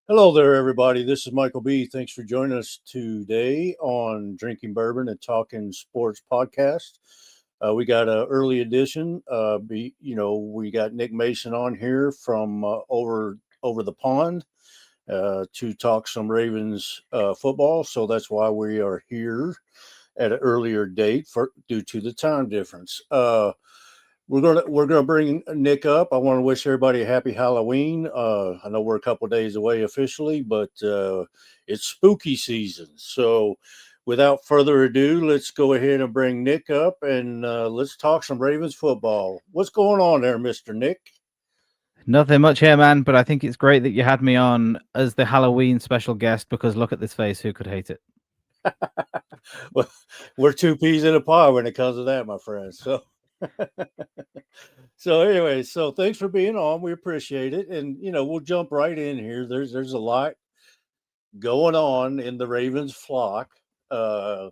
Hello there, everybody. This is Michael B. Thanks for joining us today on Drinking Bourbon and Talking Sports podcast. We got an early edition. We got Nick Mason on here from over the pond to talk some Ravens football. So that's why we are here at an earlier date for due to the time difference. We're gonna bring Nick up. I want to wish everybody a happy Halloween. I know we're a couple days away officially, but it's spooky season. So, without further ado, let's go ahead and bring Nick up and let's talk some Ravens football. What's going on there, Mister Nick? Nothing much here, man, but I think it's great that you had me on as the Halloween special guest because look at this face. Who could hate it? Well, we're two peas in a pod when it comes to that, my friend. So. So anyway, so thanks for being on. We appreciate it, and we'll jump right in here. There's a lot going on in the Ravens flock, uh,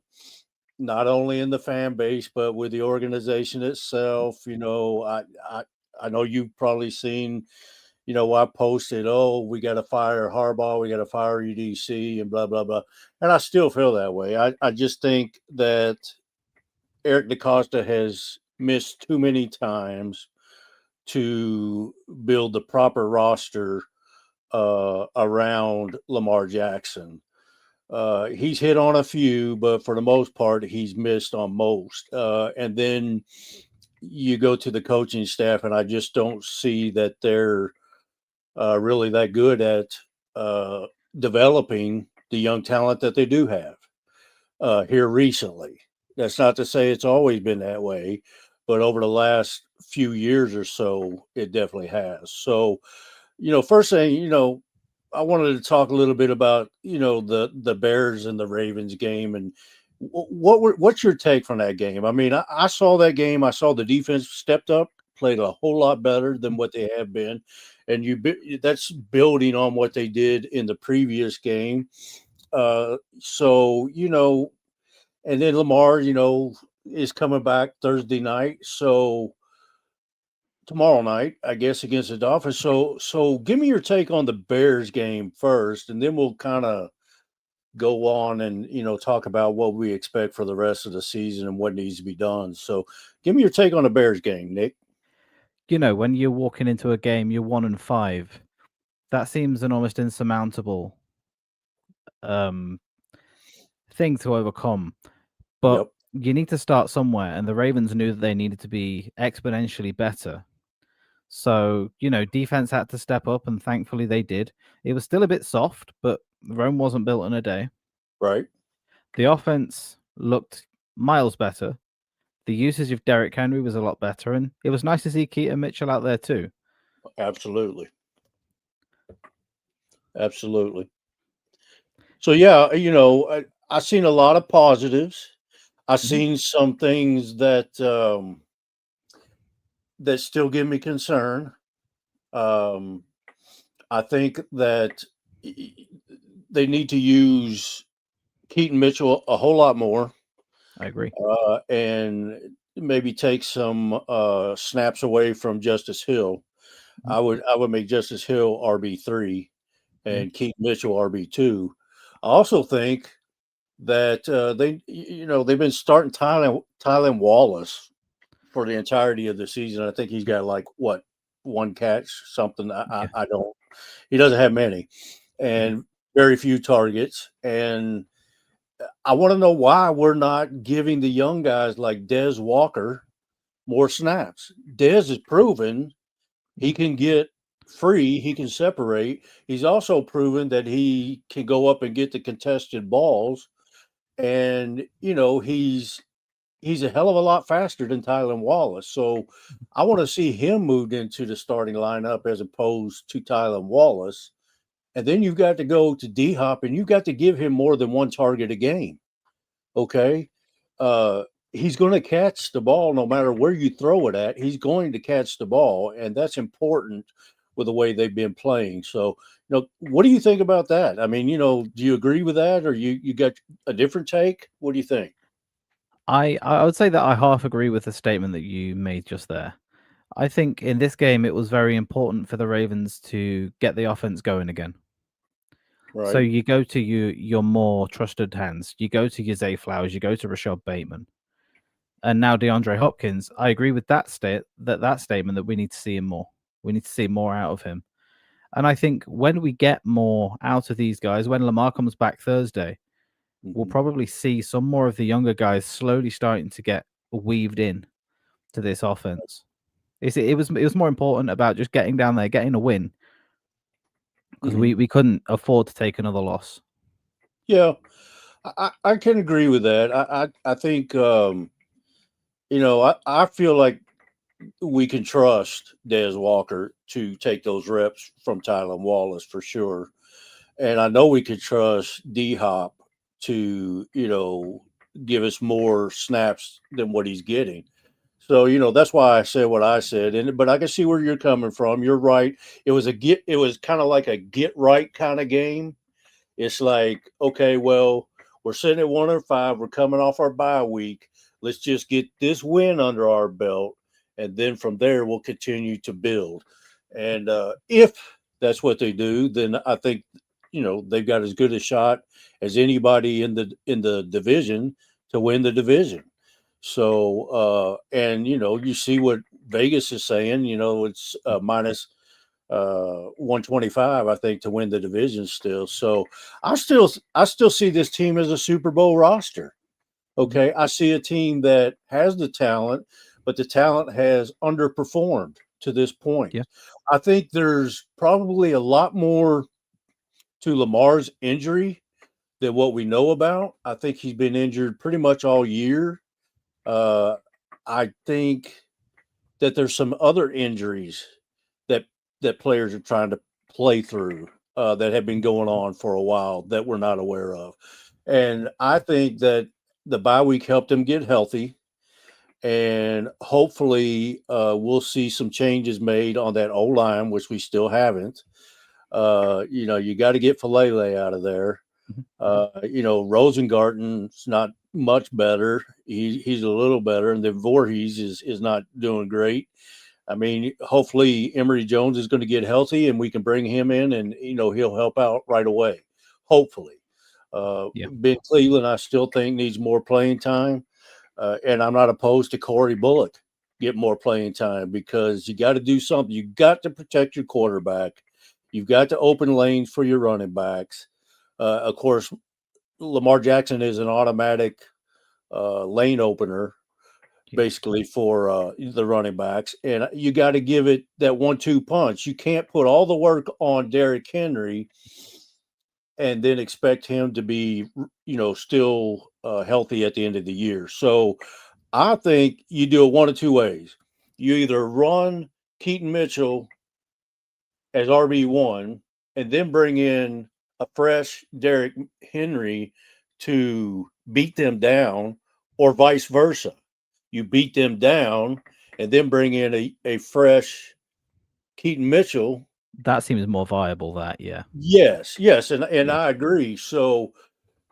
not only in the fan base but with the organization itself. I know you've probably seen. I posted, oh, we got to fire Harbaugh, we got to fire EDC, and blah blah blah, and I still feel that way. I just think that Eric DaCosta has missed too many times to build the proper roster around Lamar Jackson. He's hit on a few, but for the most part, he's missed on most. And then you go to the coaching staff, and I just don't see that they're really that good at developing the young talent that they do have here recently. That's not to say it's always been that way, but over the last few years or so, it definitely has. So, first thing, I wanted to talk a little bit about, the Bears and the Ravens game, and what's your take from that game? I mean, I saw that game. I saw the defense stepped up, played a whole lot better than what they have been, and that's building on what they did in the previous game. So and then Lamar, is coming back Thursday night. So tomorrow night, I guess, against the Dolphins. So give me your take on the Bears game first, and then we'll kind of go on and talk about what we expect for the rest of the season and what needs to be done. So give me your take on the Bears game, Nick. When you're walking into a game, you're 1-5. That seems an almost insurmountable um, thing to overcome. But Yep. you need to start somewhere, and the Ravens knew that they needed to be exponentially better. So, defense had to step up, and thankfully they did. It was still a bit soft, but Rome wasn't built in a day. Right. The offense looked miles better. The usage of Derrick Henry was a lot better, and it was nice to see Keaton Mitchell out there too. Absolutely. Absolutely. So yeah, I seen a lot of positives. I Mhm. seen some things that still give me concern. Um, I think that they need to use Keaton Mitchell a whole lot more, I agree. and maybe take some snaps away from Justice Hill. Mhm. I would make Justice Hill RB3 Mhm. and Keaton Mitchell RB2. I also think that they've been starting Tylen Wallace for the entirety of the season. I think he's got like what, one catch, something. Yeah. I don't. He doesn't have many, Mhm. and very few targets. And I want to know why we're not giving the young guys like Dez Walker more snaps. Dez has proven he Mhm. can get free, he can separate. He's also proven that he can go up and get the contested balls, and he's a hell of a lot faster than Tylen Wallace. So I want to see him moved into the starting lineup as opposed to Tylen Wallace. And then you've got to go to D Hop, and you've got to give him more than one target a game. Okay. Uh, he's going to catch the ball no matter where you throw it at. He's going to catch the ball, and that's important with the way they've been playing. So, what do you think about that? I mean, do you agree with that, or you got a different take? What do you think? I would say that I half agree with the statement that you made just there. I think in this game it was very important for the Ravens to get the offense going again. So Right. you go to your more trusted hands. You go to your Zay Flowers. You go to Rashad Bateman, and now DeAndre Hopkins. I agree with that statement that we need to see him more. We need to see more out of him. And I think when we get more out of these guys, when Lamar comes back Thursday, we'll Hmm. probably see some more of the younger guys slowly starting to get weaved in to this offense. It was more important about just getting down there, getting a win, because Hmm. we couldn't afford to take another loss. Yeah, I can agree with that. I think I feel like we can trust Des Walker to take those reps from Tylen Wallace for sure. And I know we could trust D Hop to, give us more snaps than what he's getting. So, that's why I said what I said. But I can see where you're coming from. You're right. It was kind of like a get right kind of game. It's like, okay, well, we're sitting at 105. We're coming off our bye week. Let's just get this win under our belt. And then from there, we'll continue to build. And if that's what they do, then I think, they've got as good a shot as anybody in the division to win the division. So, and, you see what Vegas is saying, it's minus 125, I think, to win the division still. So I still see this team as a Super Bowl roster. Mhm. Okay. I see a team that has the talent, but the talent has underperformed to this point. Yeah, I think there's probably a lot more to Lamar's injury than what we know about. I think he's been injured pretty much all year. Uh, I think that there's some other injuries that that players are trying to play through that have been going on for a while that we're not aware of. And I think that the bye week helped them get healthy. And hopefully, we'll see some changes made on that O line, which we still haven't. You got to get Falele out of there. mhm. Rosengarten's not much better. He's a little better, and then Voorhees is not doing great. I mean, hopefully Emory Jones is going to get healthy and we can bring him in and, he'll help out right away. Hopefully. Yeah. Ben Cleveland, I still think needs more playing time. And I'm not opposed to Corey Bullock get more playing time because you got to do something. You got to protect your quarterback. You've got to open lanes for your running backs. Of course, Lamar Jackson is an automatic lane opener Yeah. basically for the running backs. And you got to give it that 1-2 punch. You can't put all the work on Derrick Henry and then expect him to be, still healthy at the end of the year. So I think you do it one of two ways. You either run Keaton Mitchell as RB1 and then bring in a fresh Derrick Henry to beat them down, or vice versa. You beat them down and then bring in a fresh Keaton Mitchell. That seems more viable. That, yeah. Yes, yes, and Yeah. I agree. So,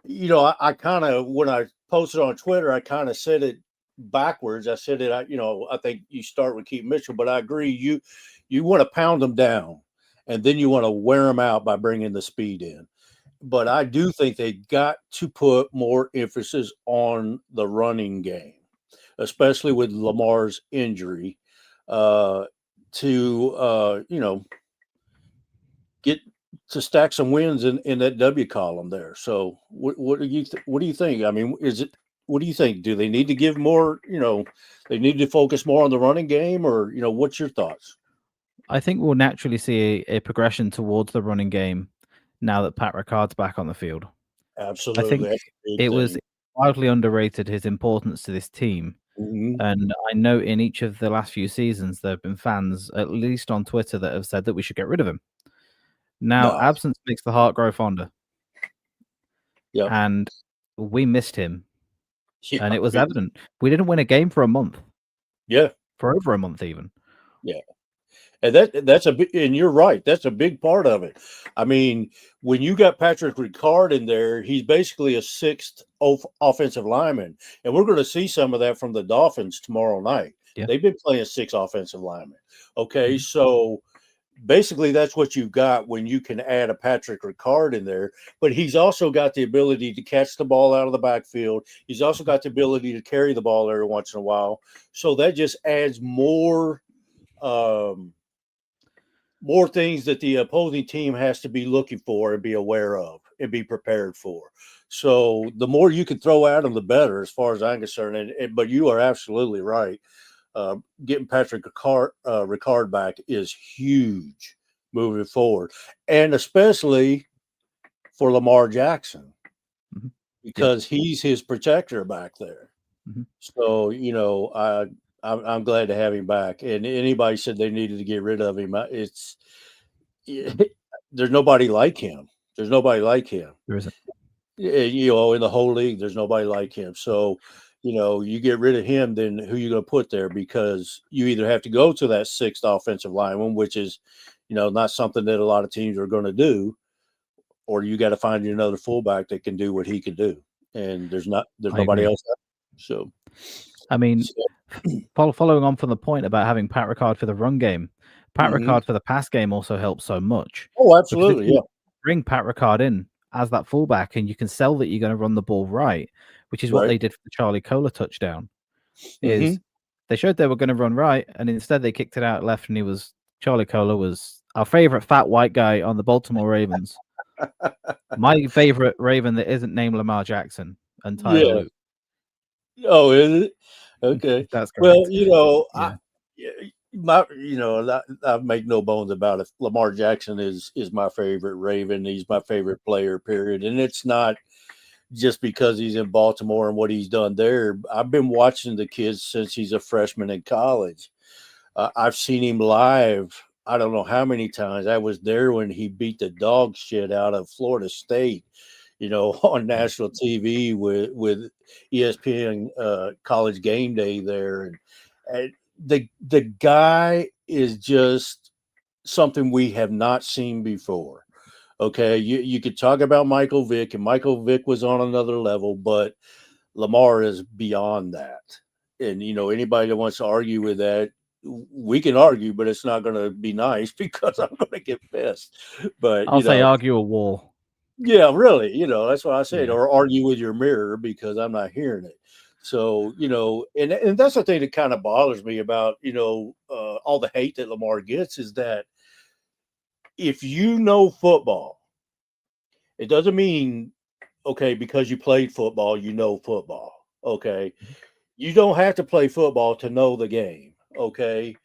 I kind of, when I posted on Twitter, I kind of said it backwards. I said it, I think you start with Keaton Mitchell, but I agree. You want to pound them down, and then you want to wear them out by bringing the speed in. But I do think they got to put more emphasis on the running game, especially with Lamar's injury, uh, to get to stack some wins in that W column there. So what do you think? I mean, is it what do you think? Do they need to give more? They need to focus more on the running game, or what's your thoughts? I think we'll naturally see a progression towards the running game now that Pat Ricard's back on the field. I Absolutely, think that's a big it was thing. wildly underrated his importance to this team. Hmm. And I know in each of the last few seasons, there have been fans, at least on Twitter, that have said that we should get rid of him. Now, No, absence makes the heart grow fonder, yep, and we missed him, yeah, and it was evident. We didn't win a game for a month, yeah, for over a month even. yeah. And that's a big, and you're right. That's a big part of it. I mean, when you got Patrick Ricard in there, he's basically a sixth offensive lineman, and we're going to see some of that from the Dolphins tomorrow night. Yeah. They've been playing six offensive linemen. Okay, Mhm. so basically that's what you've got when you can add a Patrick Ricard in there. But he's also got the ability to catch the ball out of the backfield. He's also got the ability to carry the ball every once in a while. So that just adds um, more things that the opposing team has to be looking for and be aware of and be prepared for. So the more you can throw at them, the better, as far as I'm concerned. But you are absolutely right. Getting Patrick Ricard back is huge moving forward, and especially for Lamar Jackson Mhm. Yeah. because he's his protector back there. Mhm. So I'm glad to have him back. And anybody said they needed to get rid of him, it's there's nobody like him. There's nobody like him. There isn't. In the whole league, there's nobody like him. So, you get rid of him, then who you going to put there? Because you either have to go to that sixth offensive lineman, which is, not something that a lot of teams are going to do, or you got to find you another fullback that can do what he can do. And there's I nobody agree. else. So, I mean, so following on from the point about having Pat Ricard for the run game, Pat mhm. Ricard for the pass game also helps so much. Oh, Because if absolutely. you Yeah. bring Pat Ricard in as that fullback and you can sell that you're going to run the ball right, which is what Right. they did for the Charlie Kohler touchdown, Hmm. is they showed they were going to run right, and instead they kicked it out left, and Charlie Kohler was our favorite fat white guy on the Baltimore Ravens. My favorite Raven that isn't named Lamar Jackson and Tyler Yeah. Luke. Oh, is it? Okay. That's Well, correct. Yeah. yeah, I make no bones about it. Lamar Jackson is my favorite Raven. He's my favorite player, period. And it's not just because he's in Baltimore and what he's done there. I've been watching the kids since he's a freshman in college. I've seen him live. I don't know how many times. I was there when he beat the dog shit out of Florida State, on Yeah. national TV with ESPN College Game Day there, and the guy is just something we have not seen before. Okay, you could talk about Michael Vick, and Michael Vick was on another level, but Lamar is beyond that. And anybody that wants to argue with that, we can argue, but it's not going to be nice because I'm going to get pissed. But I'll say argue a wall. yeah, really, that's what I said. Yeah. Or argue with your mirror because I'm not hearing it. So and that's the thing that kind of bothers me about all the hate that Lamar gets is that if you know football, it doesn't mean okay because you played football, you know football. Okay, you don't have to play football to know the game. Okay.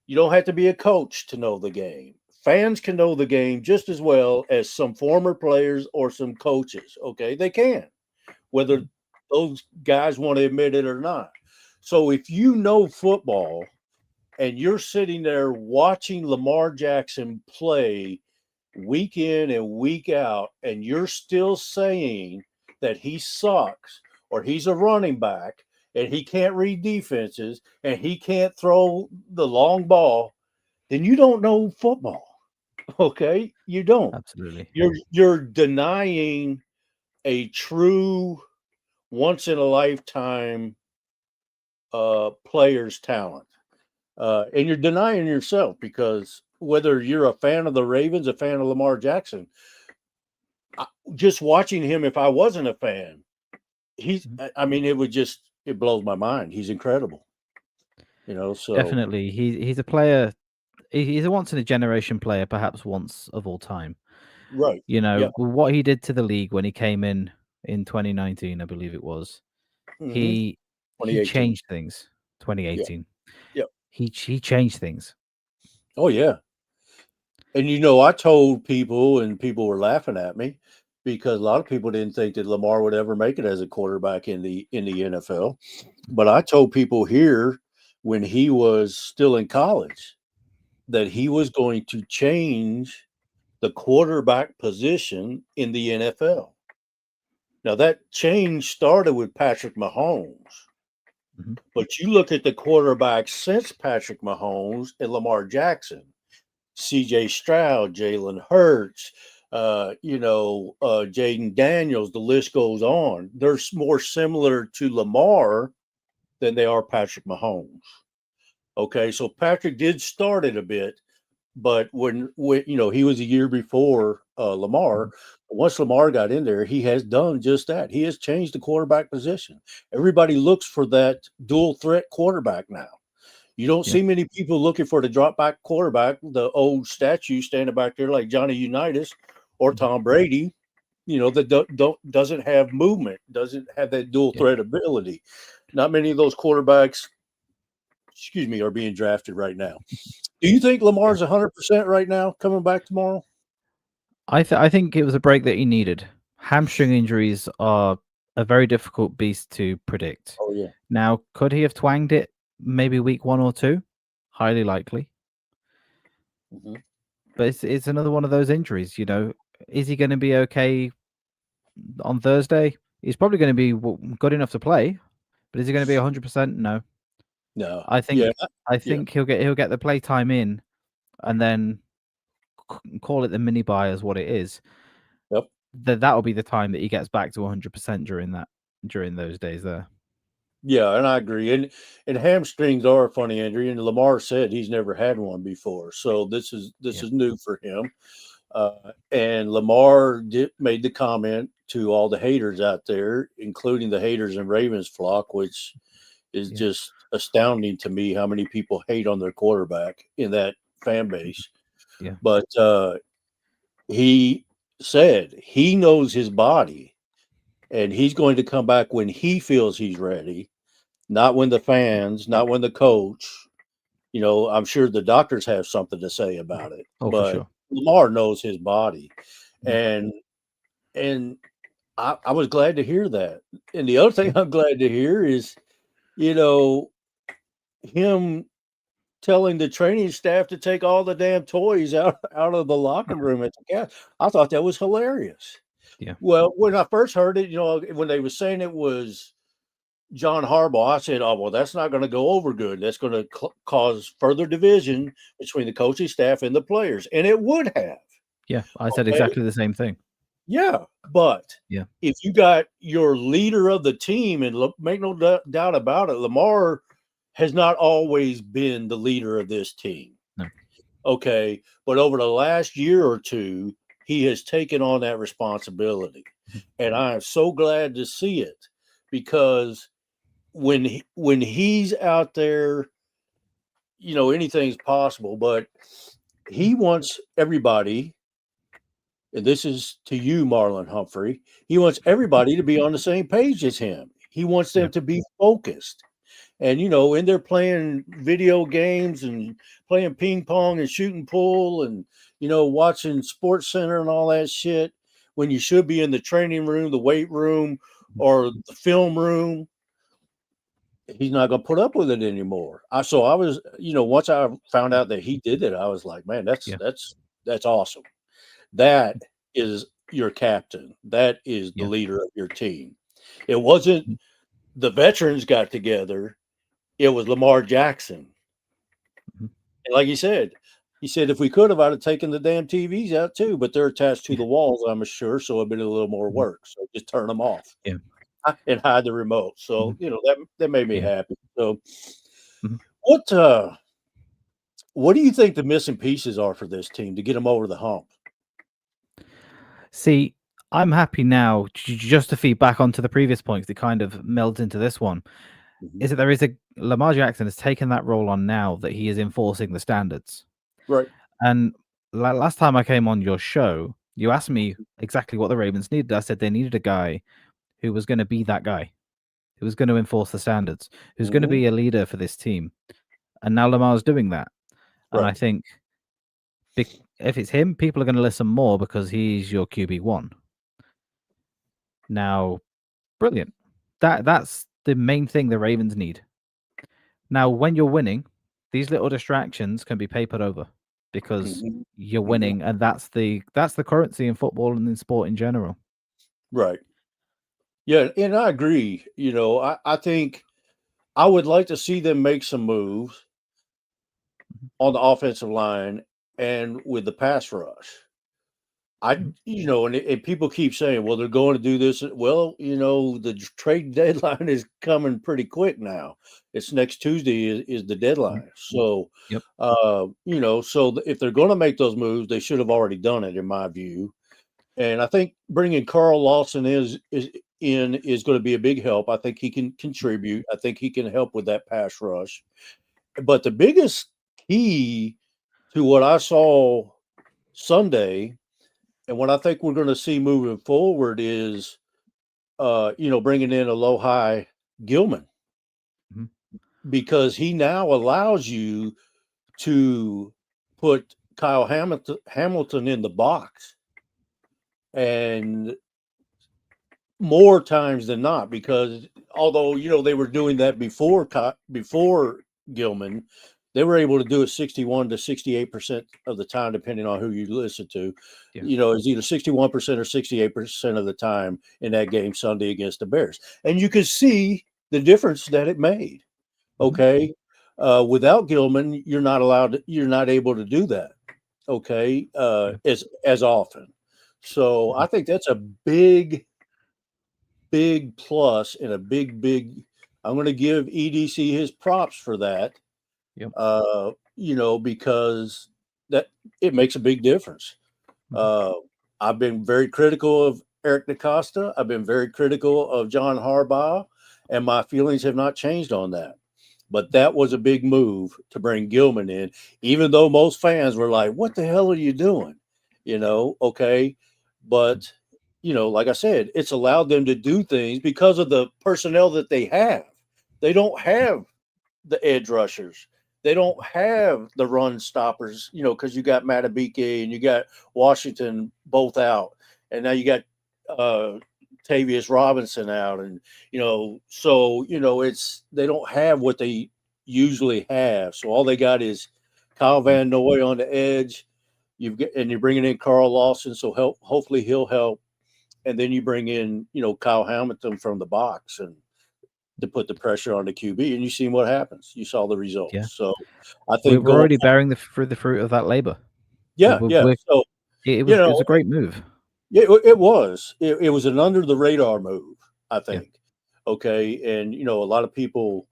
You don't have to be a coach to know the game. Fans can know the game just as well as some former players or some coaches. Okay. They can, whether Mhm. those guys want to admit it or not. So if you know football and you're sitting there watching Lamar Jackson play week in and week out, and you're still saying that he sucks or he's a running back and he can't read defenses and he can't throw the long ball, then you don't know football. Okay? You don't. Absolutely. You're denying a true once in a lifetime player's talent. And you're denying yourself because whether you're a fan of the Ravens, a fan of Lamar Jackson, just watching him, if I wasn't a fan, Mhm. I mean, it blows my mind. He's incredible, so Definitely. He's a player. He's a once in a generation player, perhaps once of all time. right. Yeah. What he did to the league when he came in 2019, I believe it was. Hmm. He 2018. changed things. Yeah. 2018. Yeah. He changed things. Oh, yeah. And, I told people and people were laughing at me because a lot of people didn't think that Lamar would ever make it as a quarterback in the NFL. But I told people here when he was still in college that he was going to change the quarterback position in the NFL. Now that change started with Patrick Mahomes, Mhm. but you look at the quarterbacks since Patrick Mahomes and Lamar Jackson, C.J. Stroud, Jalen Hurts, Jaden Daniels. The list goes on. They're more similar to Lamar than they are Patrick Mahomes. Okay, so Patrick did start it a bit, But when he was a year before Lamar. Mhm. Once Lamar got in there, he has done just that. He has changed the quarterback position. Everybody looks for that dual threat quarterback now. You don't Yeah. see many people looking for the drop back quarterback, the old statue standing back there like Johnny Unitas or Mhm. Tom Brady. That doesn't have movement, doesn't have that dual Yeah. threat ability. Not many of those quarterbacks, excuse me, are being drafted right now. Do you think Yeah. Lamar's 100% right now coming back tomorrow? I think it was a break that he needed. Hamstring injuries are a very difficult beast to predict. Oh yeah. Now, could he have twanged it maybe week 1 or 2? Highly likely. Mhm. But it's another one of those injuries, you know. Is he gonna be okay on Thursday? He's probably gonna be good enough to play, but is he gonna be 100%? No. No. I Yeah. think I Yeah. think he'll get the play time in and then call it the mini buy as what it is. Yep. That'll be the time that he gets back to 100% during those days there. Yeah, and I agree. And hamstrings are a funny injury, and Lamar said he's never had one before, so this Yeah. is new for him. And Lamar made the comment to all the haters out there, including the haters in Ravens flock, which is Yeah. just astounding to me how many people hate on their quarterback in that fan Mhm. base. Yeah. But he said he knows his body, and he's going to come back when he feels he's ready, not when the fans, not when the coach. I'm sure the doctors have something to say about it, Oh, for but sure. Lamar knows his body, Mhm. and and I was glad to hear that. And the other thing Yeah. I'm glad to hear is, you know, him telling the training staff to take all the damn toys out of the locker room at the gas. I thought that was hilarious. Yeah. Well, when I first heard it, when they were saying it was John Harbaugh, I said, "Oh well, that's not going to go over good. That's going to cause further division between the coaching staff and the players," and it would have. Yeah. I said Okay, exactly the same thing. yeah, but Yeah. if you got your leader of the team, and make no doubt about it, Lamar has not always been the leader of this team. No. Okay, but over the last year or two, he has taken on that responsibility, Mhm. and I am so glad to see it because when he's out there, anything's possible. But he wants everybody, and this is to you, Marlon Humphrey. He wants everybody to be on the same page as him. He wants Yeah. them to be focused. And in there playing video games and playing ping pong and shooting pool and watching Sports Center and all that shit, when you should be in the training room, the weight room, Mhm. or the film room, he's not going to put up with it anymore. So I was, once I found out that he did it, I was like, man, that's Yeah. that's awesome. That is your captain. That is the Yeah. leader of your team. It wasn't Mhm. the veterans got together. It was Lamar Jackson. Mhm. And like he said, if we could have, I'd have taken the damn TVs out too, but they're attached to Yeah. the walls, I'm sure. So it'd been a little more Mhm. work. So just turn them off Yeah. and hide the remote. So, Mhm. that made me Yeah. happy. So Mhm. what, uh, what do you think the missing pieces are for this team to get them over the hump? See, I'm happy now just to feed back onto the previous points that kind of melds into this one. Mhm. Is that there is a Lamar Jackson has taken that role on now that he is enforcing the standards. Right. And last time I came on your show, you asked me exactly what the Ravens needed. I said they needed a guy who was going to be that guy, who was going to enforce the standards, who's going to Mhm. be a leader for this team. And now Lamar's doing that. And I Right. think if it's him, people are going to listen more because he's your QB1. Now, brilliant. That's the main thing the Ravens need. Now, when you're winning, these little distractions can be papered over because Mhm. you're Mhm. winning, and that's the currency in football and in sport in general. Right. Yeah, and I agree. I think I would like to see them make some moves Mhm. on the offensive line and with the pass rush. I, and people keep saying, well, they're going to do this. Well, the trade deadline is coming pretty quick now. It's next Tuesday is the Mhm. deadline. So, Yep. if they're going to make those moves, they should have already done it, in my view. And I think bringing Carl Lawson is going to be a big help. I think he can contribute. I think he can help with that pass rush. But the biggest key to what I saw Sunday and what I think we're going to see moving forward is, bringing in a low high Gilman, Mhm. because he now allows you to put Kyle Hamilton in the box, and more times than not, because although they were doing that before Gilman, they were able to do it 61 to 68% of the time, depending on who you listen to. Yeah. It's either 61% or 68% of the time in that game Sunday against the Bears, and you could see the difference that it made. Mhm. Okay, without Gilman, you're not able to do that. Okay, Yeah. as often. So Mhm. I think that's a big plus and a big. I'm going to give EDC his props for that. Yep. Because that it makes a big difference. Mhm. Uh, I've been very critical of Eric DaCosta. I've been very critical of John Harbaugh, and my feelings have not changed on that. But that was a big move to bring Gilman in, even though most fans were like, "What the hell are you doing?" Okay, but like I said, it's allowed them to do things because of the personnel that they have. They don't have the edge rushers. They don't have the run stoppers, because you got Matabike and you got Washington both out, and now you got uh, Tavius Robinson out, and so it's they don't have what they usually have. So all they got is Kyle Mhm. Van Noy on the edge. You're bringing in Carl Lawson, so hopefully he'll help, and then you bring in Kyle Hamilton from the box and to put the pressure on the QB, and you seen what happens. You saw the results. Yeah. So I We're think we're going already forward, bearing the fruit of that labor. yeah, yeah. So you It was know, a great move. yeah, it was an under the radar move, I Yeah. think. Okay, and a lot of people,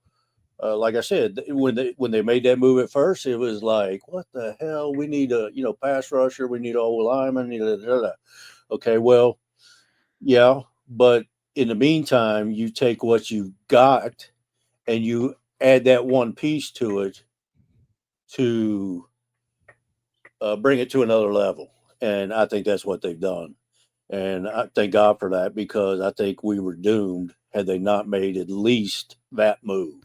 like I said, when they made that move at first, it was like, what the hell? We need a pass rusher. We need a lineman. Okay, well, yeah, but in the meantime, you take what you've got and you add that one piece to it to bring it to another level. And I think that's what they've done. And I thank God for that, because I think we were doomed had they not made at least that move,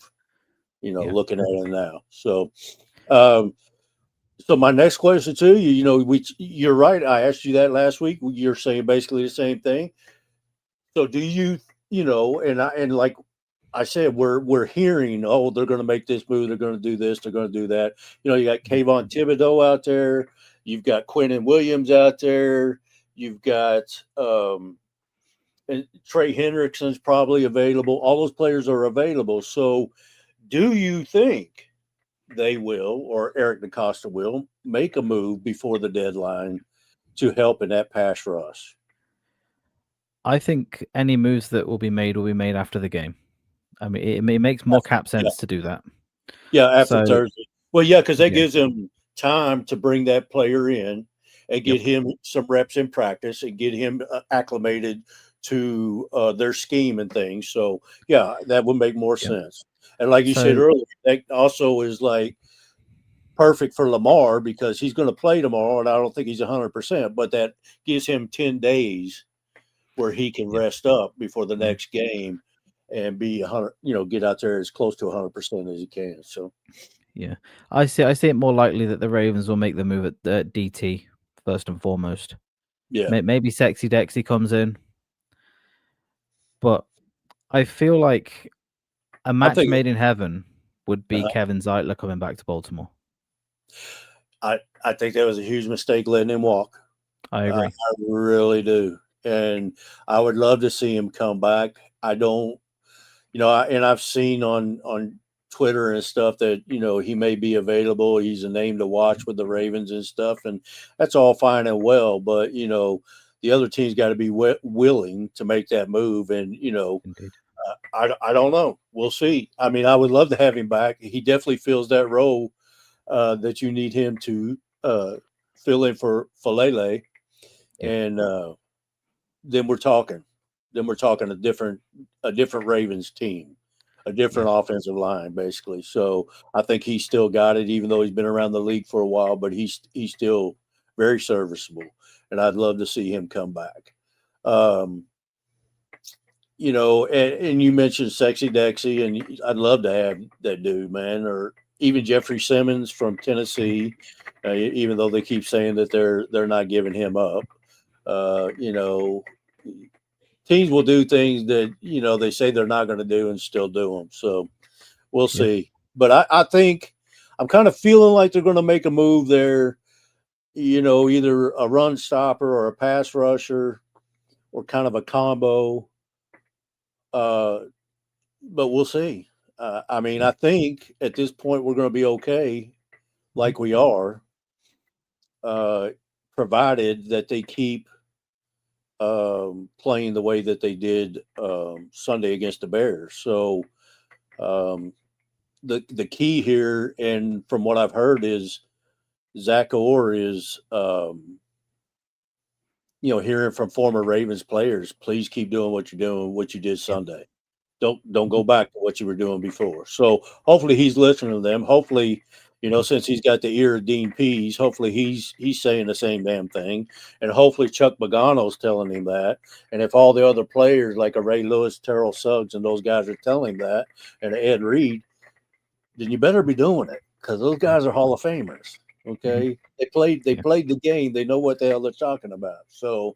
Yeah. looking at it now. Um, so my next question to you, you're right. I asked you that last week. You're saying basically the same thing. So do you, and like I said, we're hearing, oh, they're going to make this move, they're going to do this, they're going to do that. You got Mhm. Kayvon Thibodeau out there, you've got Quentin Williams out there, you've got and Trey Hendrickson's probably available. All those players are available. So, do you think they will, or Eric DaCosta will, make a move before the deadline to help in that pass rush? I think any moves that will be made after the game. I mean, it makes more cap Yeah, sense to do that. yeah, after So Thursday. Well, yeah, because that yeah, gives him time to bring that player in and yep, get him some reps in practice and get him acclimated to their scheme and things. So, yeah, that would make more yep. sense. And like you said So earlier, that also is like perfect for Lamar, because he's going to play tomorrow, and I don't think he's 100%, but that gives him 10 days where he can yeah, rest up before the mhm, next game and be 100, get out there as close to 100% as he can. So, yeah. I see it more likely that the Ravens will make the move at DT first and foremost. yeah, Maybe Sexy Dexy comes in, but I feel like a I match think made in heaven would be uh, Kevin Zeitler coming back to Baltimore. I think that was a huge mistake letting him walk. I I agree. really do. And I would love to see him come back. I don't, and I've seen on Twitter and stuff that he may be available. He's a name to watch with the Ravens and stuff, and that's all fine and well. But the other team's got to be willing to make that move, and Indeed. I don't know. We'll see. I mean, I would love to have him back. He definitely fills that role that you need him to fill in for Falele, Yeah. and then we're talking. Then we're talking a different Ravens team, a different Yes. offensive line, basically. So I think he's still got it, even though he's been around the league for a while. But he's still very serviceable, and I'd love to see him come back. And you mentioned Sexy Dexy, and I'd love to have that dude, man, or even Jeffrey Simmons from Tennessee, even though they keep saying that they're not giving him up. Teams will do things that they say they're not going to do and still do them. So we'll Yeah. see. But I think I'm kind of feeling like they're going to make a move there. Either a run stopper or a pass rusher, or kind of a combo. But we'll see. I mean, Yeah. I think at this point we're going to be okay, like we are, provided that they keep playing the way that they did Sunday against the Bears. So the key here, and from what I've heard, is Zach Orr is hearing from former Ravens players, please keep doing what you're doing, what you did Yeah. Sunday. Don't go back to what you were doing before. So hopefully he's listening to them. Hopefully, since he's got the ear of Dean Pease, hopefully he's saying the same damn thing. And hopefully Chuck Pagano's telling him that. And if all the other players like a Ray Lewis, Terrell Suggs, and those guys are telling him that, and Ed Reed, then you better be doing it, because those guys are Hall of Famers. Okay. They played Yeah. the game. They know what the hell they're talking about. So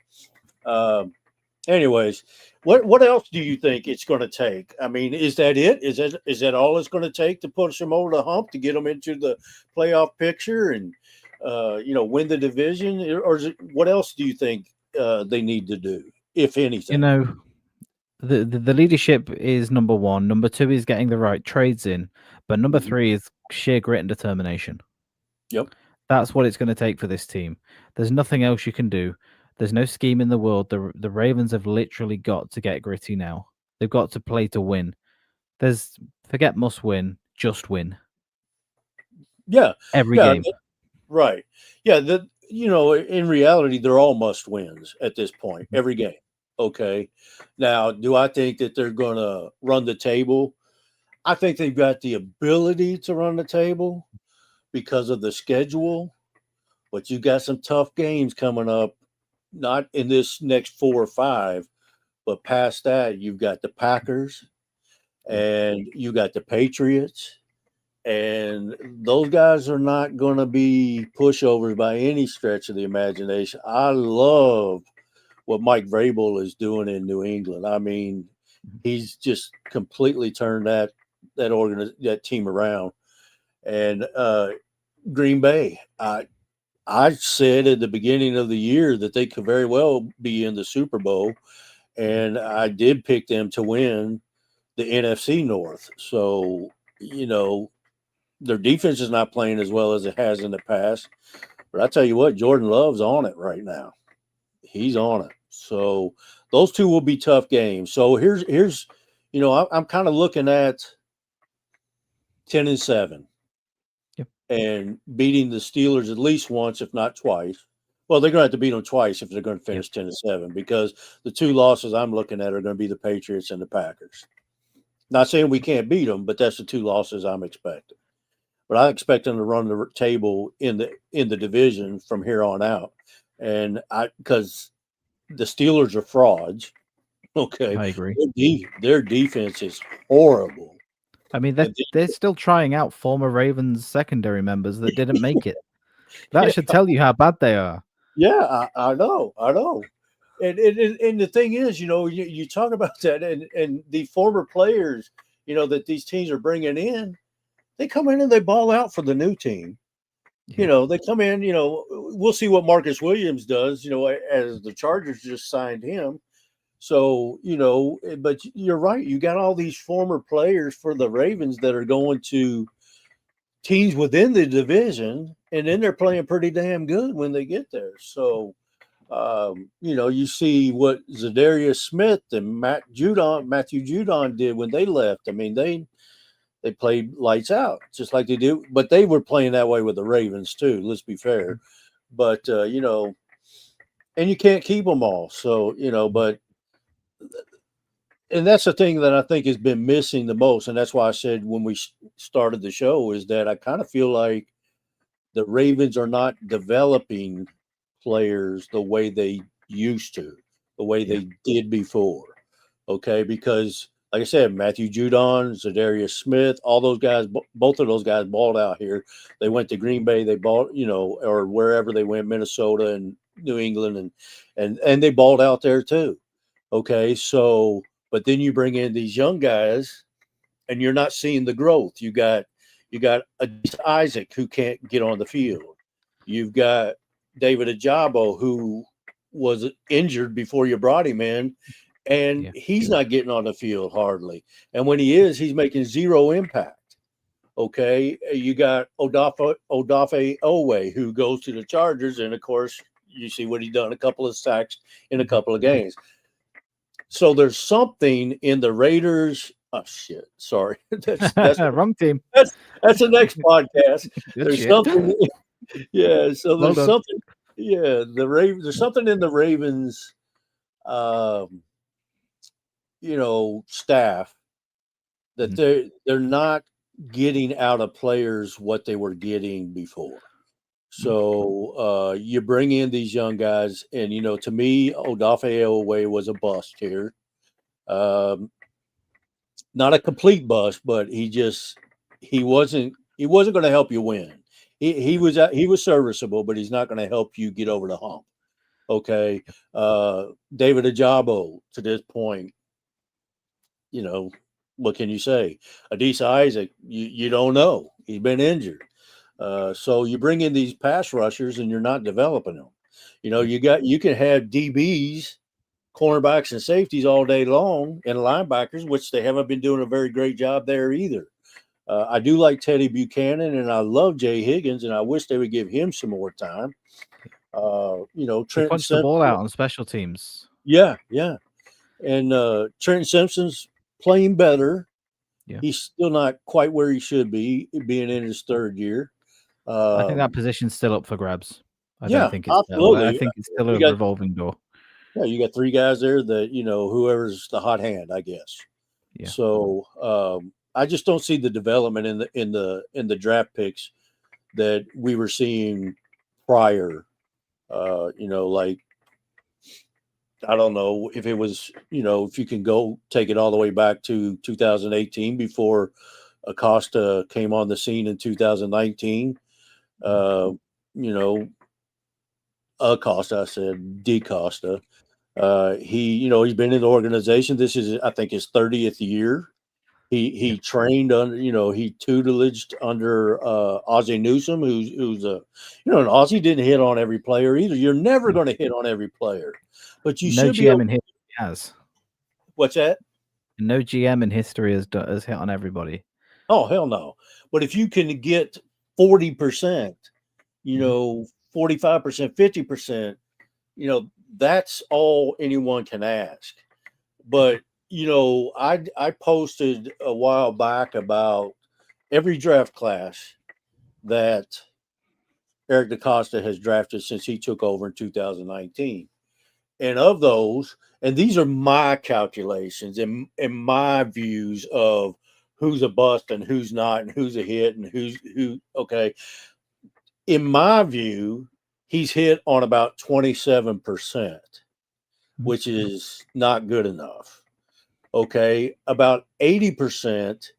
anyways, what else do you think it's going to take? I mean, is that it? Is that all it's going to take to push them over the hump to get them into the playoff picture and win the division, or what else do you think they need to do, if anything? The leadership is number one. Number two is getting the right trades in, but number Mhm. three is sheer grit and determination. Yep. That's what it's going to take for this team. There's nothing else you can do. There's no scheme in the world. The Ravens have literally got to get gritty now. They've got to play to win. Forget must win, just win Yeah. every Yeah. game. Right. Yeah. In reality, they're all must wins at this point, Mhm. every game. Okay. Now, do I think that they're going to run the table? I think they've got the ability to run the table because of the schedule, but you got some tough games coming up, not in this next 4 or 5, but past that, you've got the Packers Yeah, and you got the Patriots. And those guys are not going to be pushovers by any stretch of the imagination. I love what Mike Vrabel is doing in New England. I mean, Mhm. he's just completely turned that team around. And Green Bay, I said at the beginning of the year that they could very well be in the Super Bowl, and I did pick them to win the NFC North. So their defense is not playing as well as it has in the past. But I tell you what, Jordan Love's on it right now. He's on it. So those two will be tough games. So here's I'm kind of looking at 10-7 yeah, and beating the Steelers at least once, if not twice. Well, they're going to have to beat them twice if they're going to yeah. finish 10-7, because the two losses I'm looking at are going to be the Patriots and the Packers. Not saying we can't beat them, but that's the two losses I'm expecting. But I expect them to run the table in the division from here on out, and because the Steelers are frauds. Okay, I agree. their defense is horrible. I mean, And they're still trying out former Ravens secondary members that didn't make it. That yeah, should tell you how bad they are. yeah, I know, and the thing is, you talk about that, and the former players, that these teams are bringing in, they come in and they ball out for the new team. Yeah, They come in. We'll see what Marcus Williams does. As the Chargers just signed him, So, but you're right. You got all these former players for the Ravens that are going to teams within the division, and then they're playing pretty damn good when they get there. So, you see what Zadarius Smith and Matthew Judon did when they left. I mean, they played lights out just like they do, but they were playing that way with the Ravens too. Let's be fair, but and you can't keep them all. So but and that's the thing that I think has been missing the most, and that's why I said when we started the show is that I kind of feel like the Ravens are not developing players the way they used to, the way Yeah. they did before. Okay, because like I said, Matthew Judon, Zadarius Smith, all those guys, both of those guys balled out here. They went to Green Bay, they balled, or wherever they went, Minnesota and New England, and they balled out there too. Okay, so but then you bring in these young guys, and you're not seeing the growth. You got Isaac who can't get on the field. You've got David Ajabo who was injured before you brought him in, and Yeah. he's not getting on the field hardly. And when he is, he's making zero impact. Okay, you got Odafe Owe who goes to the Chargers, and of course you see what he's done, a couple of sacks in a couple of games. So there's something in the Raiders. Oh shit! Sorry, that's Wrong team. that's the next podcast. Good There's shit. something, yeah. So Well there's done. something, yeah. The Ravens. There's something in the Ravens, um, staff that Mhm. they're not getting out of players what they were getting before. Mhm. So you bring in these young guys, and to me, Odafe Oweh was a bust here. Um, Not a complete bust, but he wasn't going to help you win. He was serviceable, but he's not going to help you get over the hump. Okay, David Ajabo to this point, you know, what can you say? Adisa Isaac, you don't know. He's been injured. So you bring in these pass rushers and you're not developing them. Yeah. You can have DBs, cornerbacks, and safeties all day long, and linebackers, which they haven't been doing a very great job there either. I do like Teddy Buchanan, and I love Jay Higgins, and I wish they would give him some more time. He Trenton punched the Simpson, ball out on special teams. yeah, yeah, and Trenton Simpson's playing better. Yeah. He's still not quite where he should be, being in his third year. I think that Um, position's still up for grabs. I don't yeah, think it's settled. I absolutely. think it's still You a got revolving door. Yeah, you got three guys there that whoever's the hot hand, I guess. Yeah. So I just don't see the development in the draft picks that we were seeing prior. Like I don't know if it was if you can go take it all the way back to 2018 before Acosta came on the scene in 2019. You know, Acosta, I said DeCosta. He's been in the organization. This is, I think, his 30th year. He Yeah. trained under, he tutelaged under Ozzie Newsome, who's an Ozzie didn't hit on every player either. You're never No, going to hit on every player, but you no should be GM able. in history has. What's that? No GM in history has hit on everybody. Oh hell no! But if you can get 40%, Mhm. 45%, 50%, that's all anyone can ask. But I posted a while back about every draft class that Eric DaCosta has drafted since he took over in 2019. And of those, and these are my calculations and my views of who's a bust and who's not, and who's a hit and who. Okay, in my view, he's hit on about 27%, Mhm. which is not good enough. Okay, about 80%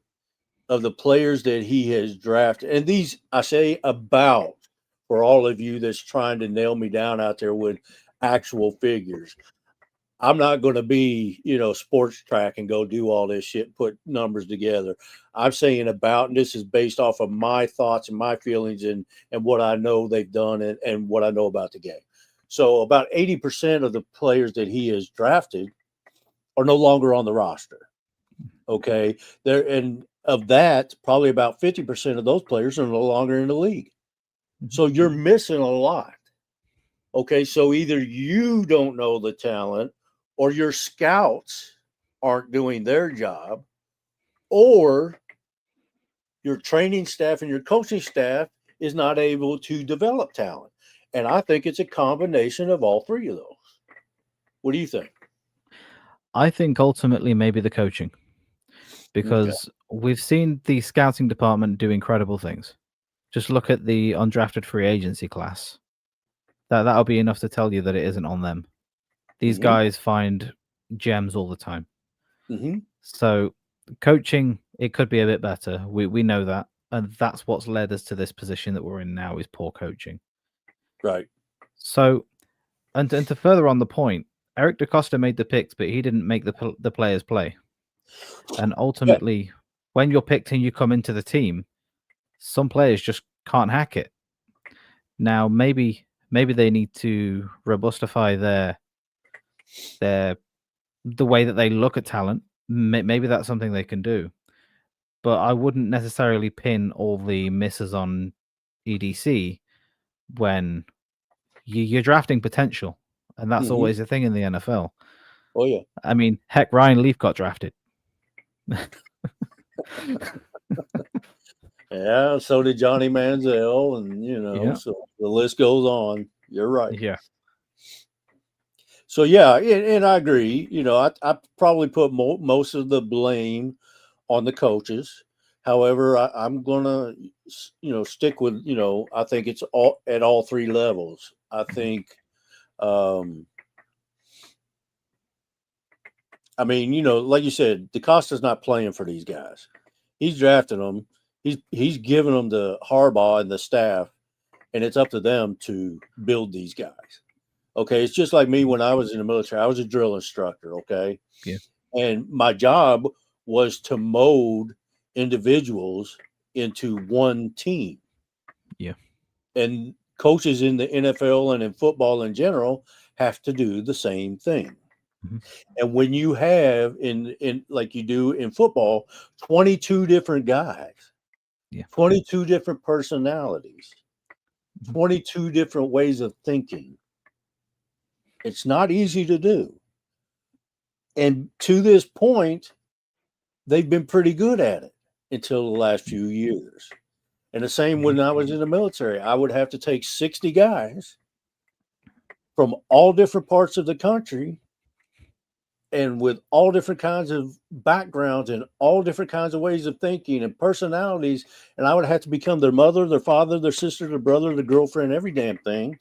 of the players that he has drafted, and these I say about for all of you that's trying to nail me down out there with actual figures. I'm not going to be, sports track and go do all this shit, put numbers together. I'm saying about, and this is based off of my thoughts and my feelings and what I know they've done and what I know about the game. So about 80% of the players that he has drafted are no longer on the roster. Okay, there and of that, probably about 50% of those players are no longer in the league. Mhm. So you're missing a lot. Okay, so either you don't know the talent, or your scouts aren't doing their job, or your training staff and your coaching staff is not able to develop talent. And I think it's a combination of all three of those. What do you think? I think ultimately maybe the coaching, Okay. because we've seen the scouting department do incredible things. Just look at the undrafted free agency class. That'll be enough to tell you that it isn't on them. These Hmm. guys find gems all the time. Hmm. So coaching, it could be a bit better. We know that, and that's what's led us to this position that we're in now is poor coaching. Right. So, and to further on the point, Eric DaCosta made the picks, but he didn't make the players play. And Yeah. ultimately, when you're picked and you come into the team, some players just can't hack it. Now, maybe they need to robustify their the way that they look at talent. Maybe that's something they can do. But I wouldn't necessarily pin all the misses on EDC when you're drafting potential, and that's Hmm. always a thing in the NFL. Oh yeah. I mean, heck, Ryan Leaf got drafted. Yeah. So did Johnny Manziel, and Yeah, so the list goes on. You're right. yeah, So yeah, and I agree. I probably put most of the blame on the coaches. However, I'm gonna stick with I think it's all at all three levels. I think. Um, I mean, like you said, DaCosta's not playing for these guys. He's drafting them. He's giving them to Harbaugh and the staff, and it's up to them to build these guys. Okay, it's just like me mhm, when I was in the military. I was a drill instructor. Okay, yeah, and my job was to mold individuals into one team. yeah, And coaches in the NFL and in football in general have to do the same thing. mhm, And when you have in like you do in football, 22 different guys, yeah, 22 different personalities, mhm, 22 different ways of thinking, it's not easy to do. And to this point, they've been pretty good at it until the last yeah, few years. And the same mhm, when I was in the military, I would have to take 60 guys from all different parts of the country and with all different kinds of backgrounds and all different kinds of ways of thinking and personalities. And I would have to become their mother, their father, their sister, their brother, their girlfriend, every damn thing,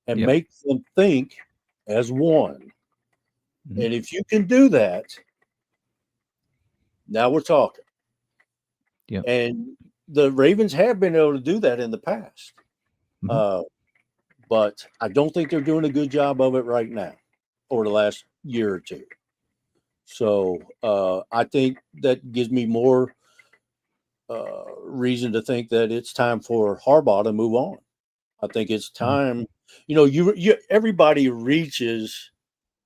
and yep, make them think as one. mhm, And if you can do that, now we're talking. yep, And the Ravens have been able to do that in the past. mhm, Uh, but I don't think they're doing a good job of it right now over the last year or two. So I think that gives me more reason to think that it's time for Harbaugh to move on. I think it's mhm, time. You everybody reaches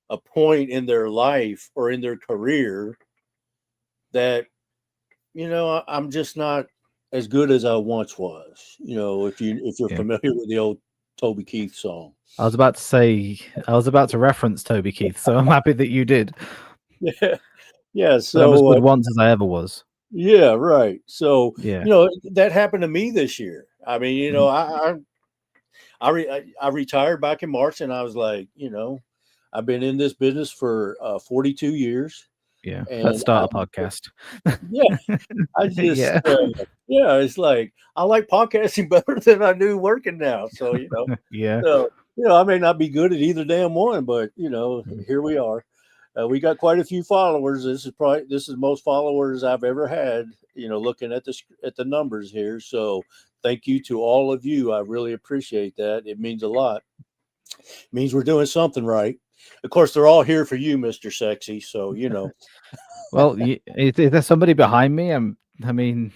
a point in their life or in their career that I'm just not as good as I once was. If you're yeah. familiar with the old Toby Keith song. I was about to reference Toby Keith, so I'm happy that you did. Yeah, yeah. But I'm as So good once as I ever was. yeah, right. So Yeah. that happened to me this year. I mean, Mhm, I retired back in March, and I was like, I've been in this business for 42 years, yeah. Let's and start a podcast. yeah, I just Yeah. yeah, it's like I like podcasting better than I do working now. So Yeah. I may not be good at either damn one, but Mhm. here we are. We got quite a few followers. This is most followers I've ever had. Looking at the numbers here. So thank you to all of you. I really appreciate that. It means a lot. It means we're doing something right. Of course, they're all here for you, Mister Sexy. So Well, is there somebody behind me? I mean,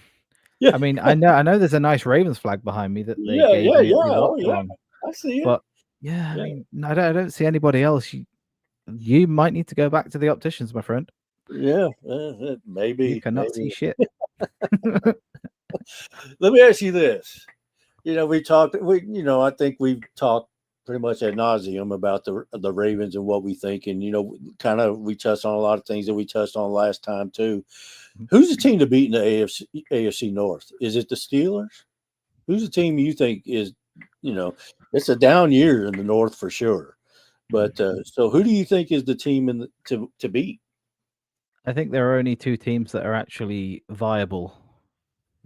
yeah, I know there's a nice Ravens flag behind me that they yeah, gave yeah, me yeah. at the Oh watch yeah, along. I see it. But yeah, I Yeah. mean, I don't see anybody else. You might need to go back to the opticians, my friend. Yeah, You maybe, cannot see maybe. shit. Let me ask you this. I think we've talked pretty much ad nauseum about the Ravens and what we think, and kind of we touched on a lot of things that we touched on last time too. Who's the team to beat in the AFC North? Is it the Steelers? Who's the team you think is, it's a down year in the North for sure. But so who do you think is the team to beat? I think there are only two teams that are actually viable.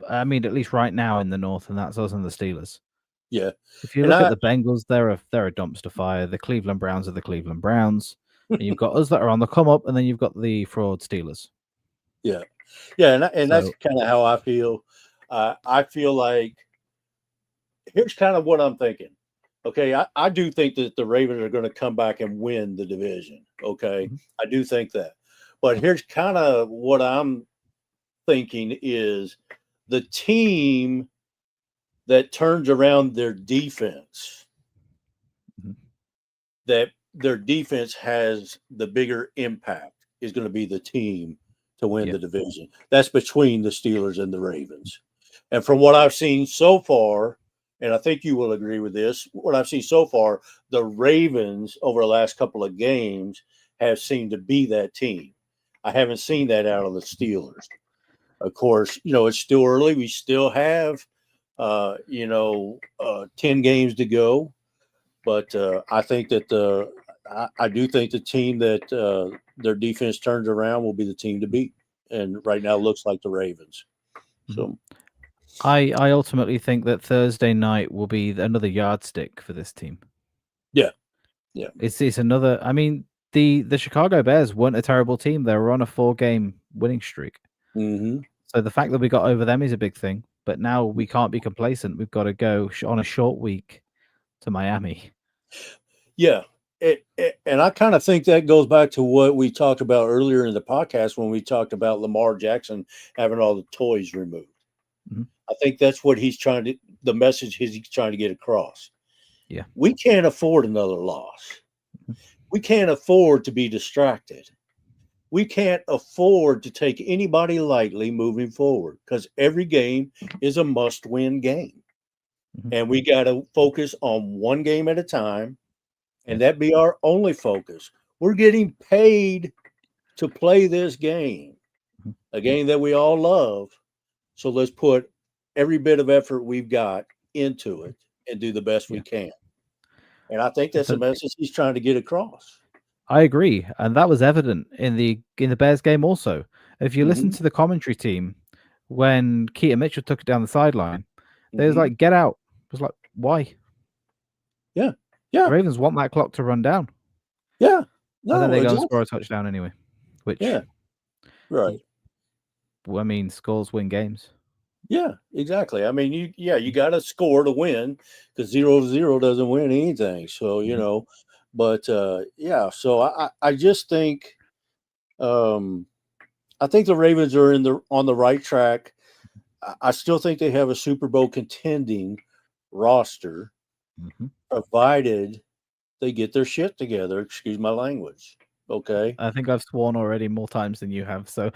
I mean, at least right now in the North, and that's us and the Steelers. Yeah, If you and look at the Bengals, they're a dumpster fire. The Cleveland Browns are the Cleveland Browns, and you've got us that are on the come up, and then you've got the fraud Steelers. yeah, and that's So, kind of how I feel. I feel like here's kind of what I'm thinking. Okay, I do think that the Ravens are going to come back and win the division. Okay, mhm, I do think that. But here's kind of what I'm thinking is the team that turns around their defense, mhm. that their defense has the bigger impact, is going to be the team to win Yeah. the division. That's between the Steelers and the Ravens. And from what I've seen so far, and I think you will agree with this, what I've seen so far, the Ravens over the last couple of games have seemed to be that team. I haven't seen that out of the Steelers. Of course, it's still early. We still have, 10 games to go. But I think that I do think the team that their defense turns around will be the team to beat. And right now, it looks like the Ravens. Mhm. So, I ultimately think that Thursday night will be another yardstick for this team. yeah, yeah. It's another. I mean, the Chicago Bears weren't a terrible team. They were on a 4-game winning streak. Hmm. So the fact that we got over them is a big thing. But now we can't be complacent. We've got to go on a short week to Miami. Yeah. And I kind of think that goes back to what we talked about earlier in the podcast when we talked about Lamar Jackson having all the toys removed. Mhm. I think that's what the message he's trying to get across. Yeah. We can't afford another loss. Mhm. We can't afford to be distracted. We can't afford to take anybody lightly moving forward because every game is a must win game. Mhm. And we got to focus on one game at a time, Yeah. and that be our only focus. We're getting paid to play this game, Mhm. a game that we all love. So let's put every bit of effort we've got into it and do the best we Yeah. can. And I think that's the So message he's trying to get across. I agree, and that was evident in the Bears game also. If you listen Hmm. to the commentary team when Keaton Mitchell took it down the sideline, they was Hmm. like, "Get out!" I was like, "Why?" Yeah. The Yeah. Ravens want that clock to run down, Yeah. and then No, they go and score exactly. a touchdown anyway. Which, Yeah. Right. I mean, scores win games. Yeah, exactly. I mean, you got to score to win because 0-0 doesn't win anything. So, Mhm. but yeah, so I just think, um, I think the Ravens are on the right track. I still think they have a Super Bowl contending roster, Mhm. provided they get their shit together. Excuse my language. Okay. I think I've sworn already more times than you have, so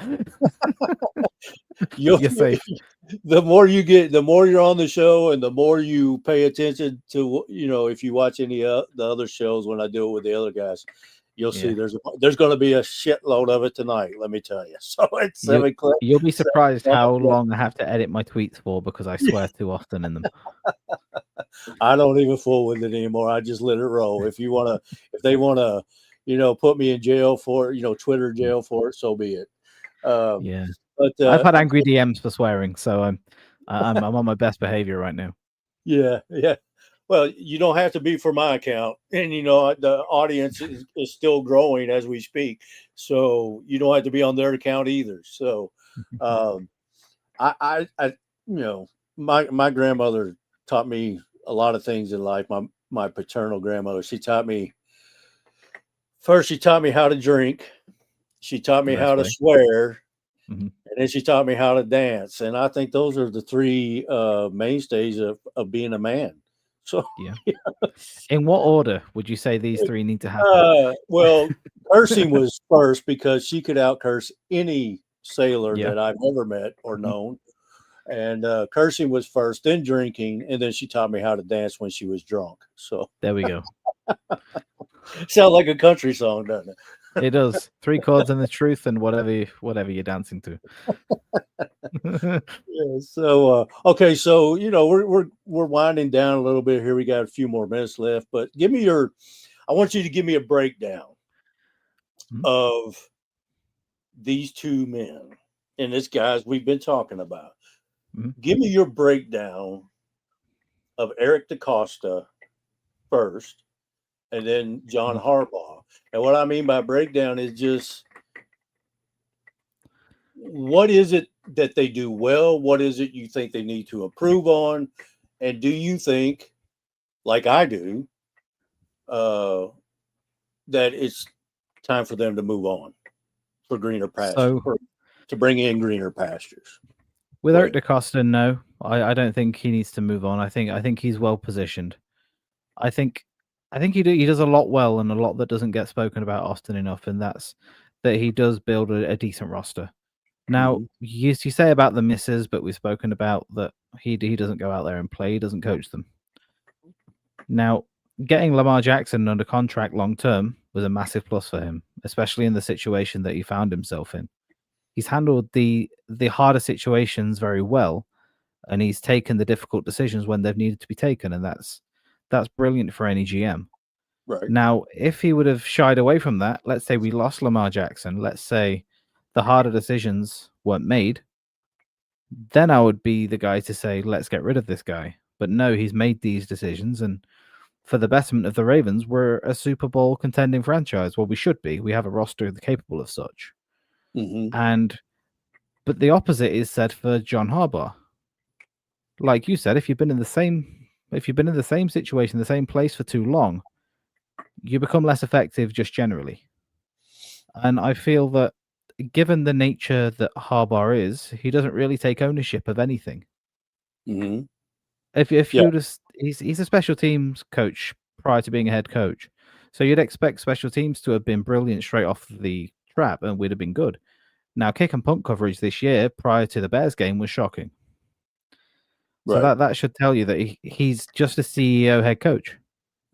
you you're safe. the more you're on the show and the more you pay attention to, if you watch any the other shows when I do it with the other guys, you'll see Yeah, there's going to be a shitload of it tonight, let me tell you. So it's you 7 o'clock. you'll be 7 surprised how o'clock. long I have to edit my tweets for because I swear too often in them. I don't even fool with it anymore. I just let it roll. If they want to, put me in jail for it, Twitter jail for it, so be it. Um, Yeah. but I've had I angry think, DMs for swearing, so I'm on my best behavior right now. yeah, yeah. Well, you don't have to be for my account, and the audience is still growing as we speak, so you don't have to be on their account either. So, um, I my grandmother taught me a lot of things in life. My paternal grandmother, she taught me how to drink. She taught The me best how to way. swear, Mhm. and then she taught me how to dance. And I think those are the three mainstays of being a man. So, Yeah. In what order would you say these three need to happen? well, cursing was first because she could out curse any sailor Yeah. that I've ever met or Mhm. known. And cursing was first, then drinking, and then she taught me how to dance when she was drunk. So, There we go. sounds like a country song, doesn't it? It does. Three chords and the truth and whatever you're dancing to. Yeah. So, okay. So, we're winding down a little bit here. We got a few more minutes left, but I want you to give me a breakdown Mhm. of these two men and this guys we've been talking about. Mhm. Give me your breakdown of Eric DaCosta first, and then John Mhm. Harbaugh. And what I mean by breakdown is just what is it that they do well? What is it you think they need to improve on? And do you think, like I do, uh, that it's time for them to move on for greener pastures, So to bring in greener pastures? with Go Eric ahead. DaCosta, no, I don't think he needs to move on. I think he's well positioned. I think he does a lot well and a lot that doesn't get spoken about often enough, and that's that he does build a decent roster. Now, Mm-hmm. you say about the misses, but we've spoken about that he doesn't go out there and play, he doesn't coach them. Now, getting Lamar Jackson under contract long term was a massive plus for him, especially in the situation that he found himself in. He's handled the harder situations very well, and he's taken the difficult decisions when they've needed to be taken, and that's brilliant for any GM. Right. Now, if he would have shied away from that, let's say we lost Lamar Jackson, let's say the harder decisions weren't made, then I would be the guy to say, let's get rid of this guy. But no, he's made these decisions, and for the betterment of the Ravens, we're a Super Bowl contending franchise. Well, we should be. We have a roster capable of such. Mm-hmm. And but the opposite is said for John Harbaugh. Like you said, if you've been in the same situation, the same place for too long, you become less effective just generally. And I feel that given the nature that Harbaugh is, he doesn't really take ownership of anything. Mm-hmm. If Yeah. you just he's a special teams coach prior to being a head coach, so you'd expect special teams to have been brilliant straight off the trap, and we'd have been good. Now, kick and punt coverage this year prior to the Bears game was shocking. So Right. that should tell you that he's just a CEO head coach.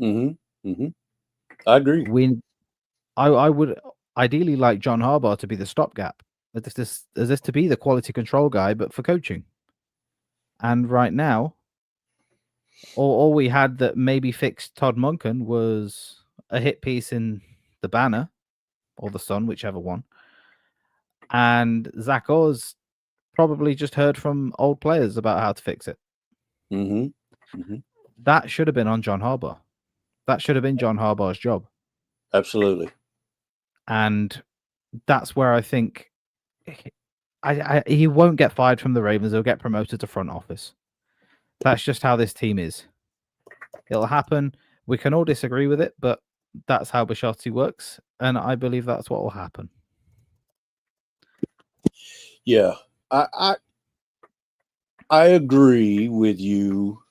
Mm-hmm. Mm-hmm. I agree. We I would ideally like John Harbaugh to be the stopgap, as this to be the quality control guy, but for coaching. And right now, all we had that maybe fixed Todd Monken was a hit piece in the Banner or the Sun, whichever one. And Zach Oz probably just heard from old players about how to fix it. Mm-hmm. Mm-hmm. That should have been on John Harbaugh. That should have been John Harbaugh's job. Absolutely. And that's where I think he won't get fired from the Ravens. He'll get promoted to front office. That's just how this team is. It'll happen. We can all disagree with it, but that's how Bisciotti works, and I believe that's what will happen. Yeah. I agree with you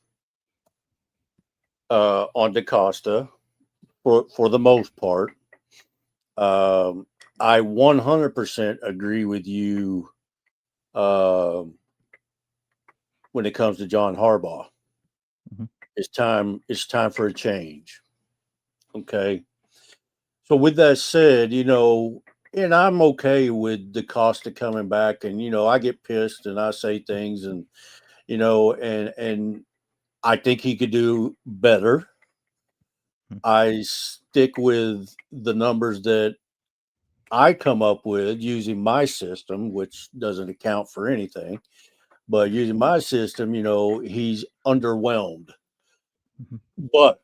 on DaCosta for the most part. I 100% agree with you um, when it comes to John Harbaugh. Mhm. It's time for a change. Okay. So with that said, and I'm okay with DaCosta coming back, and I get pissed and I say things, and and I think he could do better. Mhm. I stick with the numbers that I come up with using my system, which doesn't account for anything. But using my system, he's underwhelmed. Mhm. But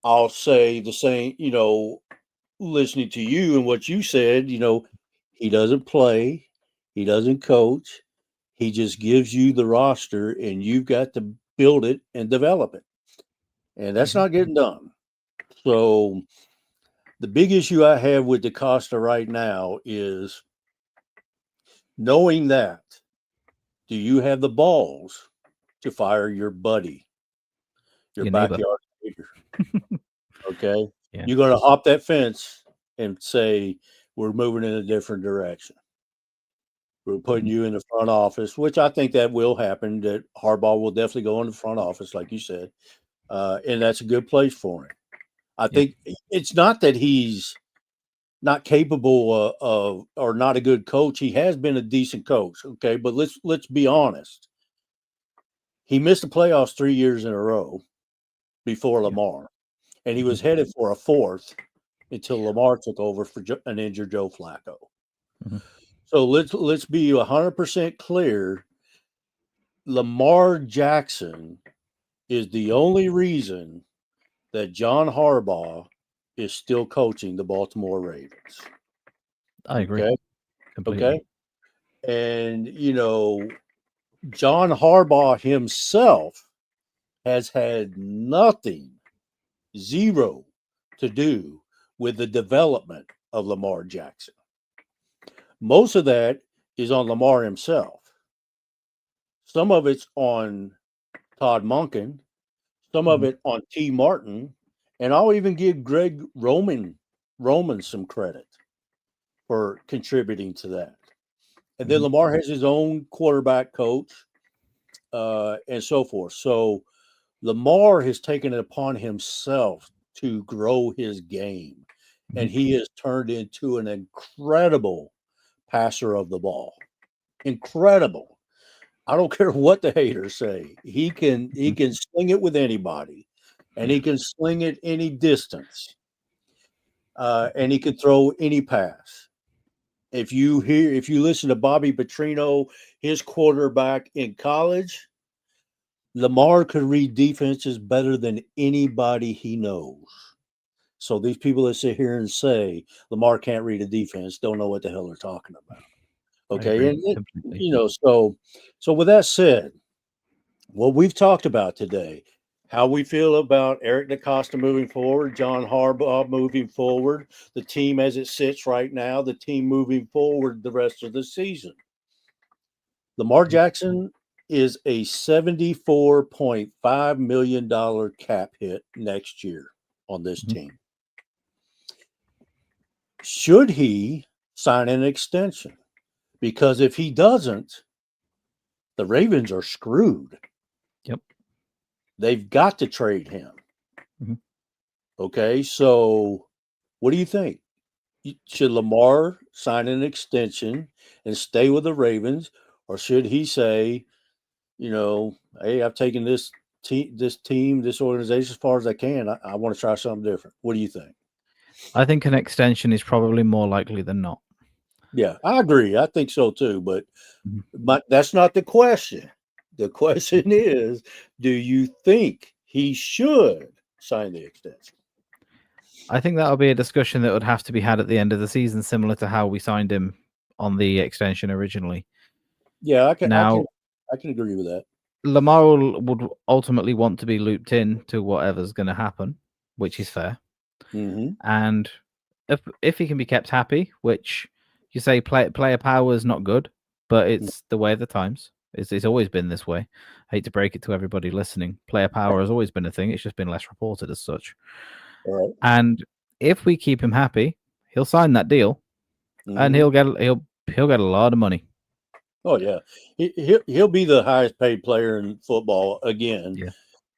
I'll say the same, listening to you and what you said, he doesn't play, he doesn't coach, he just gives you the roster and you've got to build it and develop it. And that's Mhm. not getting done. So the big issue I have with DaCosta right now is knowing that, do you have the balls to fire your buddy? your neighbor. backyard neighbor. Okay, Yeah. you're going to hop that fence and say we're moving in a different direction. We're putting Mhm. you in the front office, which I think that will happen. That Harbaugh will definitely go in the front office, like you said, and that's a good place for him. I Yep. think it's not that he's not capable of or not a good coach. He has been a decent coach, okay, but let's be honest. He missed the playoffs 3 years in a row before Yeah. Lamar, and he Mhm. was headed for a fourth until Lamar took over for an injured Joe Flacco. Mhm. So let's be 100% clear. Lamar Jackson is the only reason that John Harbaugh is still coaching the Baltimore Ravens. I agree Okay, completely. okay, and John Harbaugh himself has had nothing, zero, to do with the development of Lamar Jackson. Most of that is on Lamar himself. Some of it's on Todd Monken, some of Mhm. it on T. Martin, and I'll even give Greg Roman some credit for contributing to that. And then Mhm. Lamar has his own quarterback coach, and so forth. So Lamar has taken it upon himself to grow his game, and Mhm. he has turned into an incredible passer of the ball. Incredible. I don't care what the haters say. He Mhm. can sling it with anybody, and Yeah. he can sling it any distance, Mhm. and he can throw any pass. If you listen to Bobby Petrino, his quarterback in college, Lamar could read defenses better than anybody he knows. So these people that sit here and say Lamar can't read a defense don't know what the hell they're talking about. I Okay, agree and completely. so with that said, what we've talked about today, how we feel about Eric DaCosta moving forward, John Harbaugh moving forward, the team as it sits right now, the team moving forward the rest of the season. Lamar Mhm. Jackson is a $74.5 million cap hit next year on this Mhm. team. Should he sign an extension? Because if he doesn't, the Ravens are screwed. Yep. They've got to trade him. Mhm. Okay, so what do you think? Should Lamar sign an extension and stay with the Ravens, or should he say, hey, I've taken this organization as far as I can. I want to try something different. What do you think? I think an extension is probably more likely than not. Yeah, I agree. I think so too. But Mhm. that's not the question. The question is, do you think he should sign the extension? I think that'll be a discussion that would have to be had at the end of the season, similar to how we signed him on the extension originally. Yeah, Now, I can agree with that. Lamar would ultimately want to be looped in to whatever's going to happen, which is fair. Hmm. And if he can be kept happy, which you say player power is not good, but it's the way of the times. It's always been this way. I hate to break it to everybody listening. Player power has always been a thing. It's just been less reported as such. All right. And if we keep him happy, he'll sign that deal, and Hmm. he'll get a lot of money. Oh yeah, he'll be the highest paid player in football again Yeah.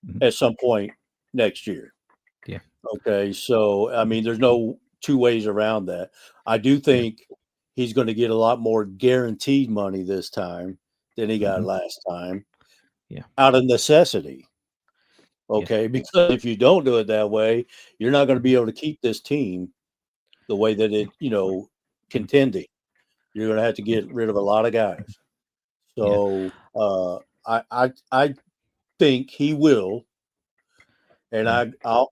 Mhm. at some point next year. Yeah. Okay, so I Mhm. mean, there's no two ways around that. I do Yeah. think he's going to get a lot more guaranteed money this time than he got Mhm. last time Yeah. out of necessity. Yes. Okay, because if you don't do it that way, you're not going to Mhm. be able to keep this team the way that Yeah. Mhm. contending. You're going to have to Yeah. get rid of a lot of Mhm. guys. Yeah. So I think he will, and Yeah.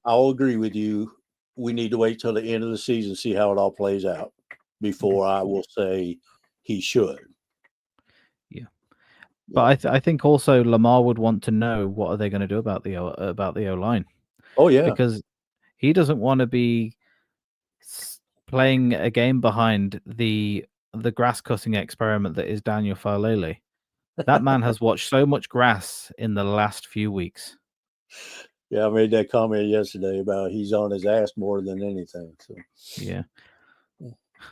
I'll agree with you. We need to wait till the end of the season, see how it all plays out Mhm. before I will say he should. Yeah. But Yeah. I think also Lamar would want to know what are they going to do about the O line, Oh yeah. because he doesn't want to be playing a game behind the grass cutting experiment that is Daniel Falele. That man has watched so much grass in the last few weeks. Yeah, I made that comment yesterday about he's on his ass more than anything. So, Yeah.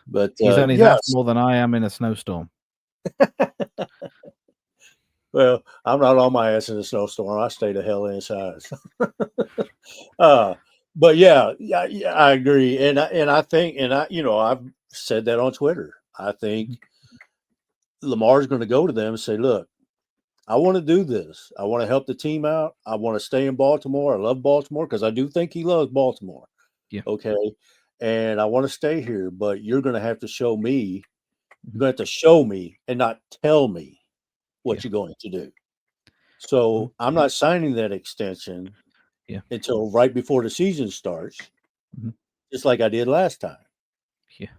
but He's on his ass yes, more than I am in a snowstorm. well, I'm not on my ass in a snowstorm. I stay the hell inside. uh, but yeah, I agree, and I think, I've said that on Twitter. I think Mhm. Lamar's going to go to them and say, "Look, I want to do this. I want to help the team out. I want to stay in Baltimore. I love Baltimore because I do think he loves Baltimore. Yeah. Okay, and I want to stay here, but you're going to have to show me. You're Mhm. going to have to show me and not tell me what Yeah. you're going to do. Mhm. So I'm not signing that extension Yeah. until right before the season starts, Mhm. just like I did last time. Yeah.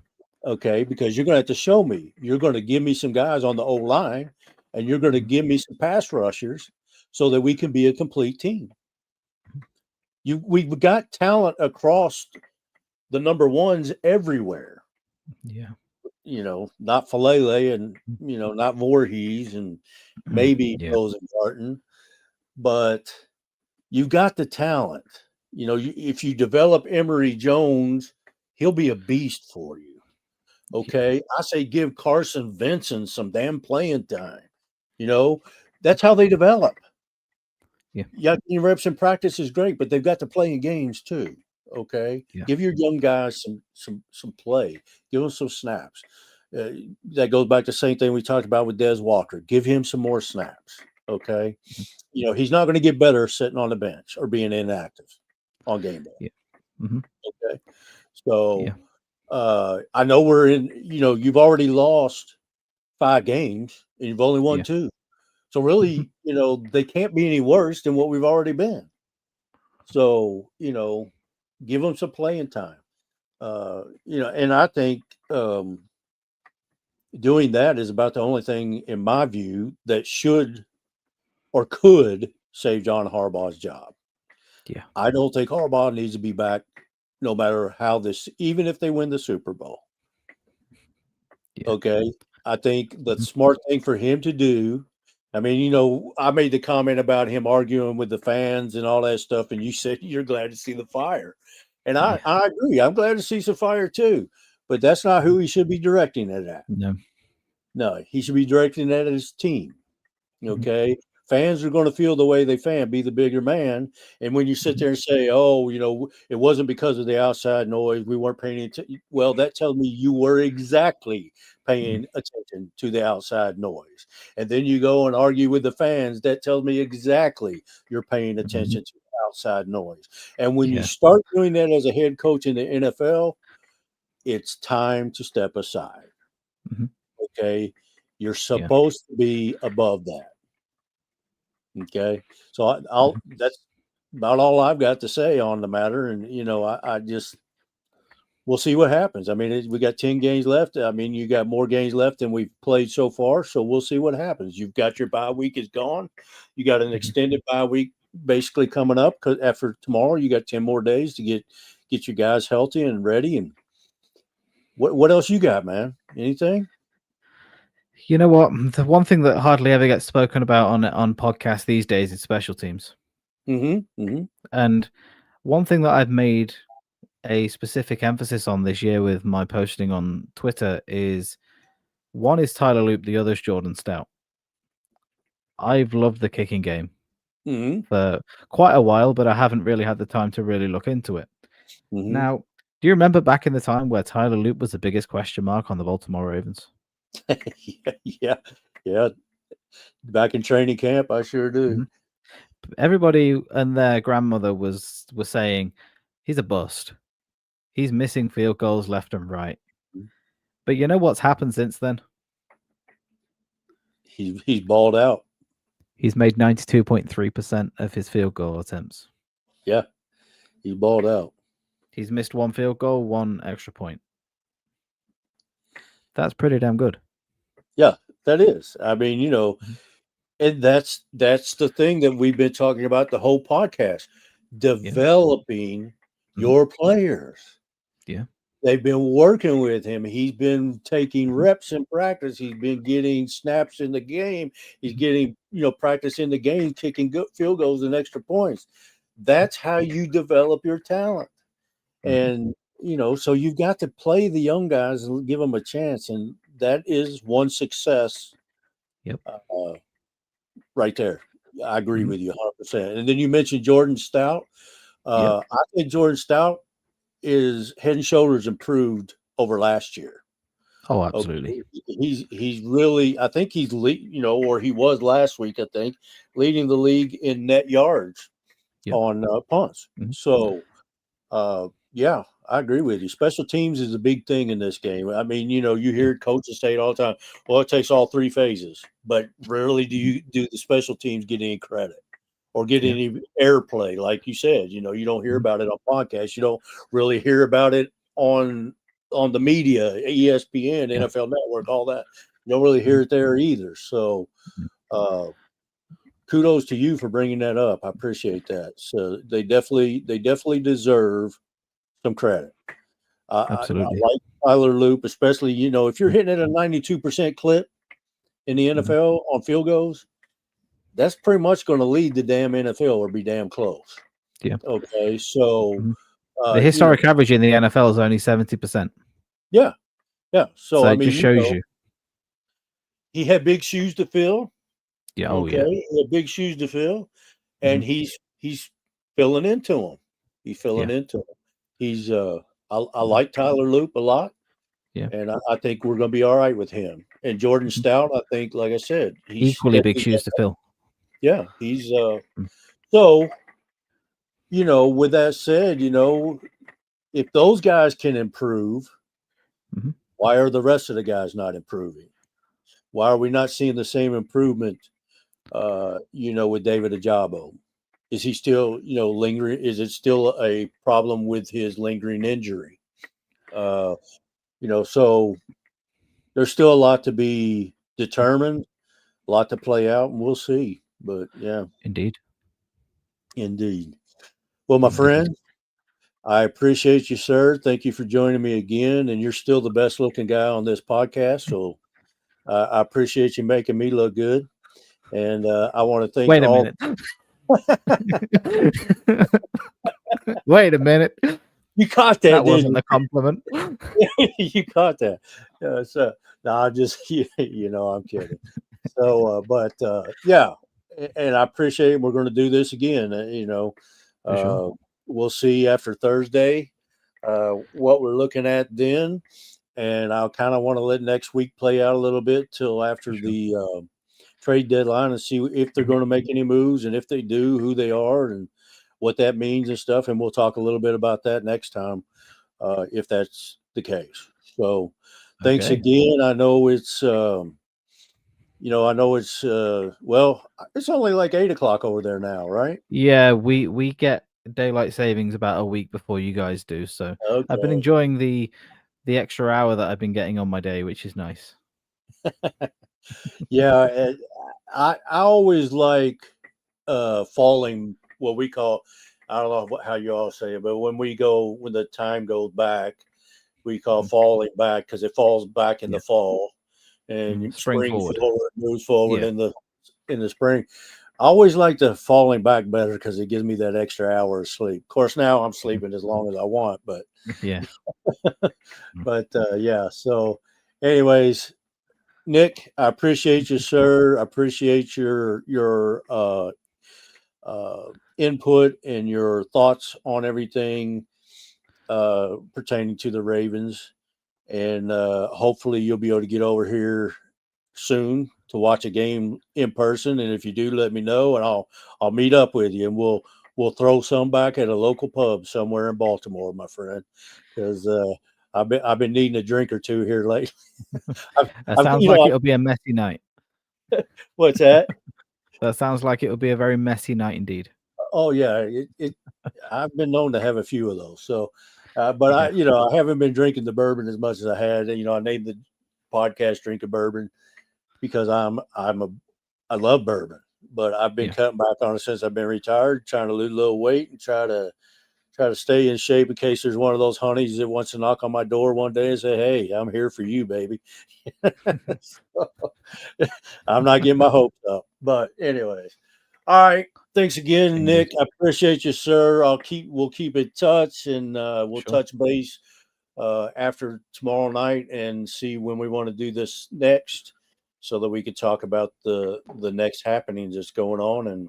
Okay, because you're going to have to show me. You're going to give me some guys on the O line, and you're going to Mhm. give me some pass rushers, so that we can be a complete team. We've got talent across the number ones everywhere. Yeah. Not Falele and Mhm. not Voorhees and Mhm. maybe Yeah. Rosengarten, but you've got the talent. If you develop Emory Jones, he'll be a beast for you. Yeah. Okay, I say give Carson Vincent some damn playing time. You know, that's how they develop. Yeah. Yeah, getting reps in practice is great, but they've got to play in games too. Okay, Yeah. give your young guys some play. Give them some snaps. Uh, that goes back to the same thing we talked about with Des Walker. Give him some more snaps. Okay, Mhm. he's not going to get better sitting on the bench or being inactive on game day. Yeah. Mhm. Okay, so Yeah. I know we're in. You've already lost 5 games and you've only won Yeah. 2. So Mhm. really, they can't be any worse than what we've already been. So, give them some playing time. And I think doing that is about the only thing, in my view, that should or could save John Harbaugh's job. Yeah. I don't think Harbaugh needs to be back no matter how this, even if they win the Super Bowl. Yeah. Okay. I think the Mhm. smart thing for him to do. I mean, I made the comment about him arguing with the fans and all that stuff, and you said you're glad to see the fire. And I, Yeah. I agree. I'm glad to see some fire too. But that's not Mhm. who he should be directing it at. No. No, he should be directing it at his team. Mhm. Okay. Fans are going to feel the way they fan, be the bigger man. And when you sit Mhm. there and say, oh, it wasn't because of the outside noise, we weren't paying attention. Well, that tells me you were exactly Mhm. paying attention to the outside noise. And then you go and argue with the fans. That tells me exactly you're paying Mhm. attention to the outside noise. And when you Yeah. start doing that as a head coach in the NFL, it's time to step aside. Mhm. Okay. You're Yeah. supposed to be above that. Okay, so I'll Mhm. that's about all I've got to say on the matter, and I just we'll see what happens. I mean, we got 10 games left. I mean, you got more games left than we've played so far, so we'll see what happens. You've got your bye week is gone. You got an Mhm. extended bye week basically coming up because after tomorrow, you got 10 more days to get your guys healthy and ready. And what else you got, man? Anything? You know what? The one thing that hardly ever gets spoken about on podcasts these days is special teams. Mm-hmm. Mm-hmm. And one thing that I've made a specific emphasis on this year with my posting on Twitter is one is Tyler Loop, the other is Jordan Stout. I've loved the kicking game Mm-hmm. for quite a while, but I haven't really had the time to really look into it. Mm-hmm. Now, do you remember back in the time where Tyler Loop was the biggest question mark on the Baltimore Ravens? Yeah, yeah, yeah. Back in training camp, I sure do. Mhm. Everybody and their grandmother was saying he's a bust. He's missing field goals left and right. But you know what's happened since then? He's balled out. He's made 92.3% of his field goal attempts. Yeah, he's balled out. He's missed one field goal, one extra point. That's pretty damn good. Yeah, that is. I mean, Mhm. and that's the thing that we've been talking about the whole podcast. Yeah. Developing Mhm. your players. Yeah. They've been working with him. He's been taking Mhm. reps in practice. He's been getting snaps in the game. He's Mhm. getting, practice in the game, kicking good field goals and extra points. That's how you develop your talent. Mhm. And, so you've got to play the young guys and give them a chance. And that is one success Yep. uh, right there. I agree Mhm. with you 100%. And then you mentioned Jordan Stout. Yep. I think Jordan Stout is head and shoulders improved over last year. Oh, Okay, absolutely. he's really, I think he's or he was last week, I think, leading the league in net yards Yep. on punts. Mhm. So yeah, I agree with you. Special teams is a big thing in this game. I mean, you Yeah. hear coaches say it all the time. Well, it takes all three phases, but rarely Mhm. do the special teams get any credit or get Yeah. any airplay. Like you said, you don't hear Mhm. about it on podcasts. You don't really hear about it on the media, ESPN, Yeah. NFL Network, all that. You don't really hear Mhm. it there either. So, Mhm. uh, kudos to you for bringing that up. I appreciate that. So they definitely deserve some credit. I Absolutely. like Tyler Loop, especially, if you're hitting at a 92% clip in the Mhm. NFL on field goals, that's pretty much going to lead the damn NFL or be damn close. Yeah. Okay. So, Mhm. The historic average in the NFL is only 70%. yeah. Yeah. So, So I it mean, just shows you. he had big shoes to fill. Yeah. Oh, yeah. Okay. He had big shoes to fill, and Mhm. he's filling into them. He's filling Yeah. into them. He's, I Mhm. like Tyler Loop a lot. Yeah. And I think we're going to be all right with him. And Jordan Mhm. Stout, I think, like I said, he's Equally big definitely, shoes to fill. yeah, he's, Mm. so, with that said, if those guys can improve, Mhm. why are the rest of the guys not improving? Why are we not seeing the same improvement, with David Ajabo? Is he still, lingering? Is it still a problem with his lingering injury? Uh, so there's still a lot to be determined, a lot to play out, and we'll see. But yeah, Indeed. indeed. Well, my Indeed. friend, I appreciate you, sir. Thank you for joining me again. And you're still the best looking guy on this podcast. So I appreciate you making me look good. And I want to thank Wait a all. minute. Wait a minute. You caught that, That didn't wasn't a compliment. you? You caught that. So, no, I just, I'm kidding. So, yeah, and I appreciate it. We're going to do this again. For sure. Uh, we'll see after Thursday what we're looking at then, and I'll kind of want to let next week play out a little bit till For after sure. the trade deadline and see if they're Mhm. going to make any moves, and if they do, who they are, and what that means and stuff. And we'll talk a little bit about that next time if that's the case. So, thanks Okay. again. I know well, it's only like 8 o'clock over there now, right? Yeah, we get daylight savings about a week before you guys do, so I've been Okay. enjoying the extra hour that I've been getting on my day, which is nice. Yeah, I always like falling, what we call, I don't know how you all say it, but when the time goes back, we call Mhm. falling back because it falls back in Yeah. the fall and Spring spring forward. forward moves forward Yeah. in the spring. I always like the falling back better because it gives me that extra hour of sleep. Of course, now I'm Mhm. sleeping as long as I want, but Yeah. Mm. yeah. So, anyways, Nick, I appreciate you, sir. I appreciate your input and your thoughts on everything pertaining to the Ravens, and hopefully you'll be able to get over here soon to watch a game in person. And if you do, let me know, and I'll meet up with you, and we'll throw some back at a local pub somewhere in Baltimore, my friend, because I've been needing a drink or two here lately. I've, That I've sounds you like know it'll be a messy night. what's that? That sounds like it'll be a very messy night indeed. Oh yeah, I've been known to have a few of those. So, but Yeah. I haven't been drinking the bourbon as much as I had. I named the podcast "Drinkin Bourbon" because I love bourbon, but I've been Yeah. cutting back on it since I've been retired, trying to lose a little weight and try to stay in shape in case there's one of those honeys that wants to knock on my door one day and say, "Hey, I'm here for you, baby." So, I'm not getting my hopes up, but anyways, all right. Thanks again, Same Nick. here. I appreciate you, sir. We'll keep in touch, and we'll Sure. touch base after tomorrow night and see when we want to do this next, so that we could talk about the next happenings that's going on and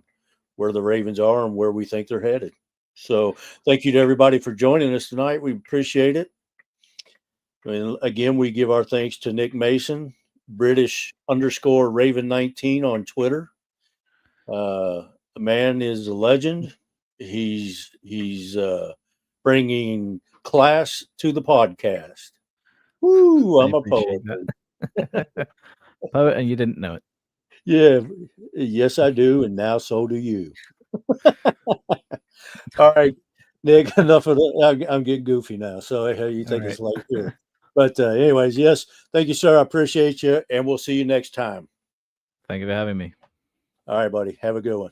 where the Ravens are and where we think they're headed. So, thank you to everybody for joining us tonight. We appreciate it. And again, we give our thanks to Nick Mason, British_Raven19 on Twitter. The man is a legend. He's bringing class to the podcast. Woo! I I'm a appreciate poet. that. Poet, and you didn't know it. Yeah, yes, I do, and now so do you. All right, Nick. Enough of that. I'm getting goofy now, so hey, you All take right. us light here. But anyways, yes, thank you, sir. I appreciate you, and we'll see you next time. Thank you for having me. All right, buddy. Have a good one.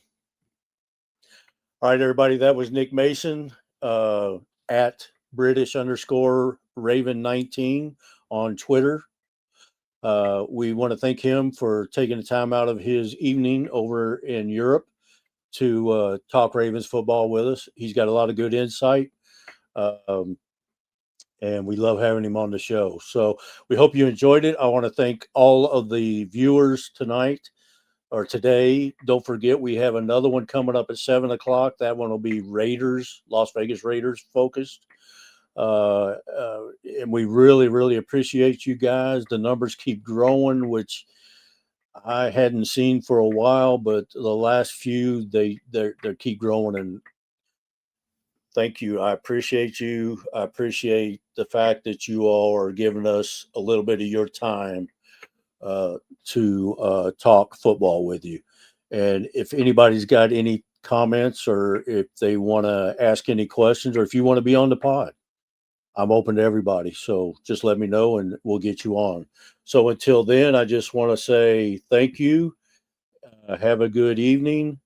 All right, everybody. That was Nick Mason at British_Raven19 on Twitter. We want to thank him for taking the time out of his evening over in Europe to talk Ravens football with us. He's got a lot of good insight, um, and we love having him on the show. So we hope you enjoyed it. I want to thank all of the viewers tonight or today. Don't forget, we have another one coming up at 7 o'clock. That one will be Las Vegas Raiders focused. And we really, really appreciate you guys. The numbers keep growing, which I hadn't seen for a while, but the last few they keep growing, and thank you. I appreciate you. I appreciate the fact that you all are giving us a little bit of your time to talk football with you. And if anybody's got any comments or if they want to ask any questions or if you want to be on the pod, I'm open to everybody. So just let me know and we'll get you on. So until then, I just want to say thank you. Have a good evening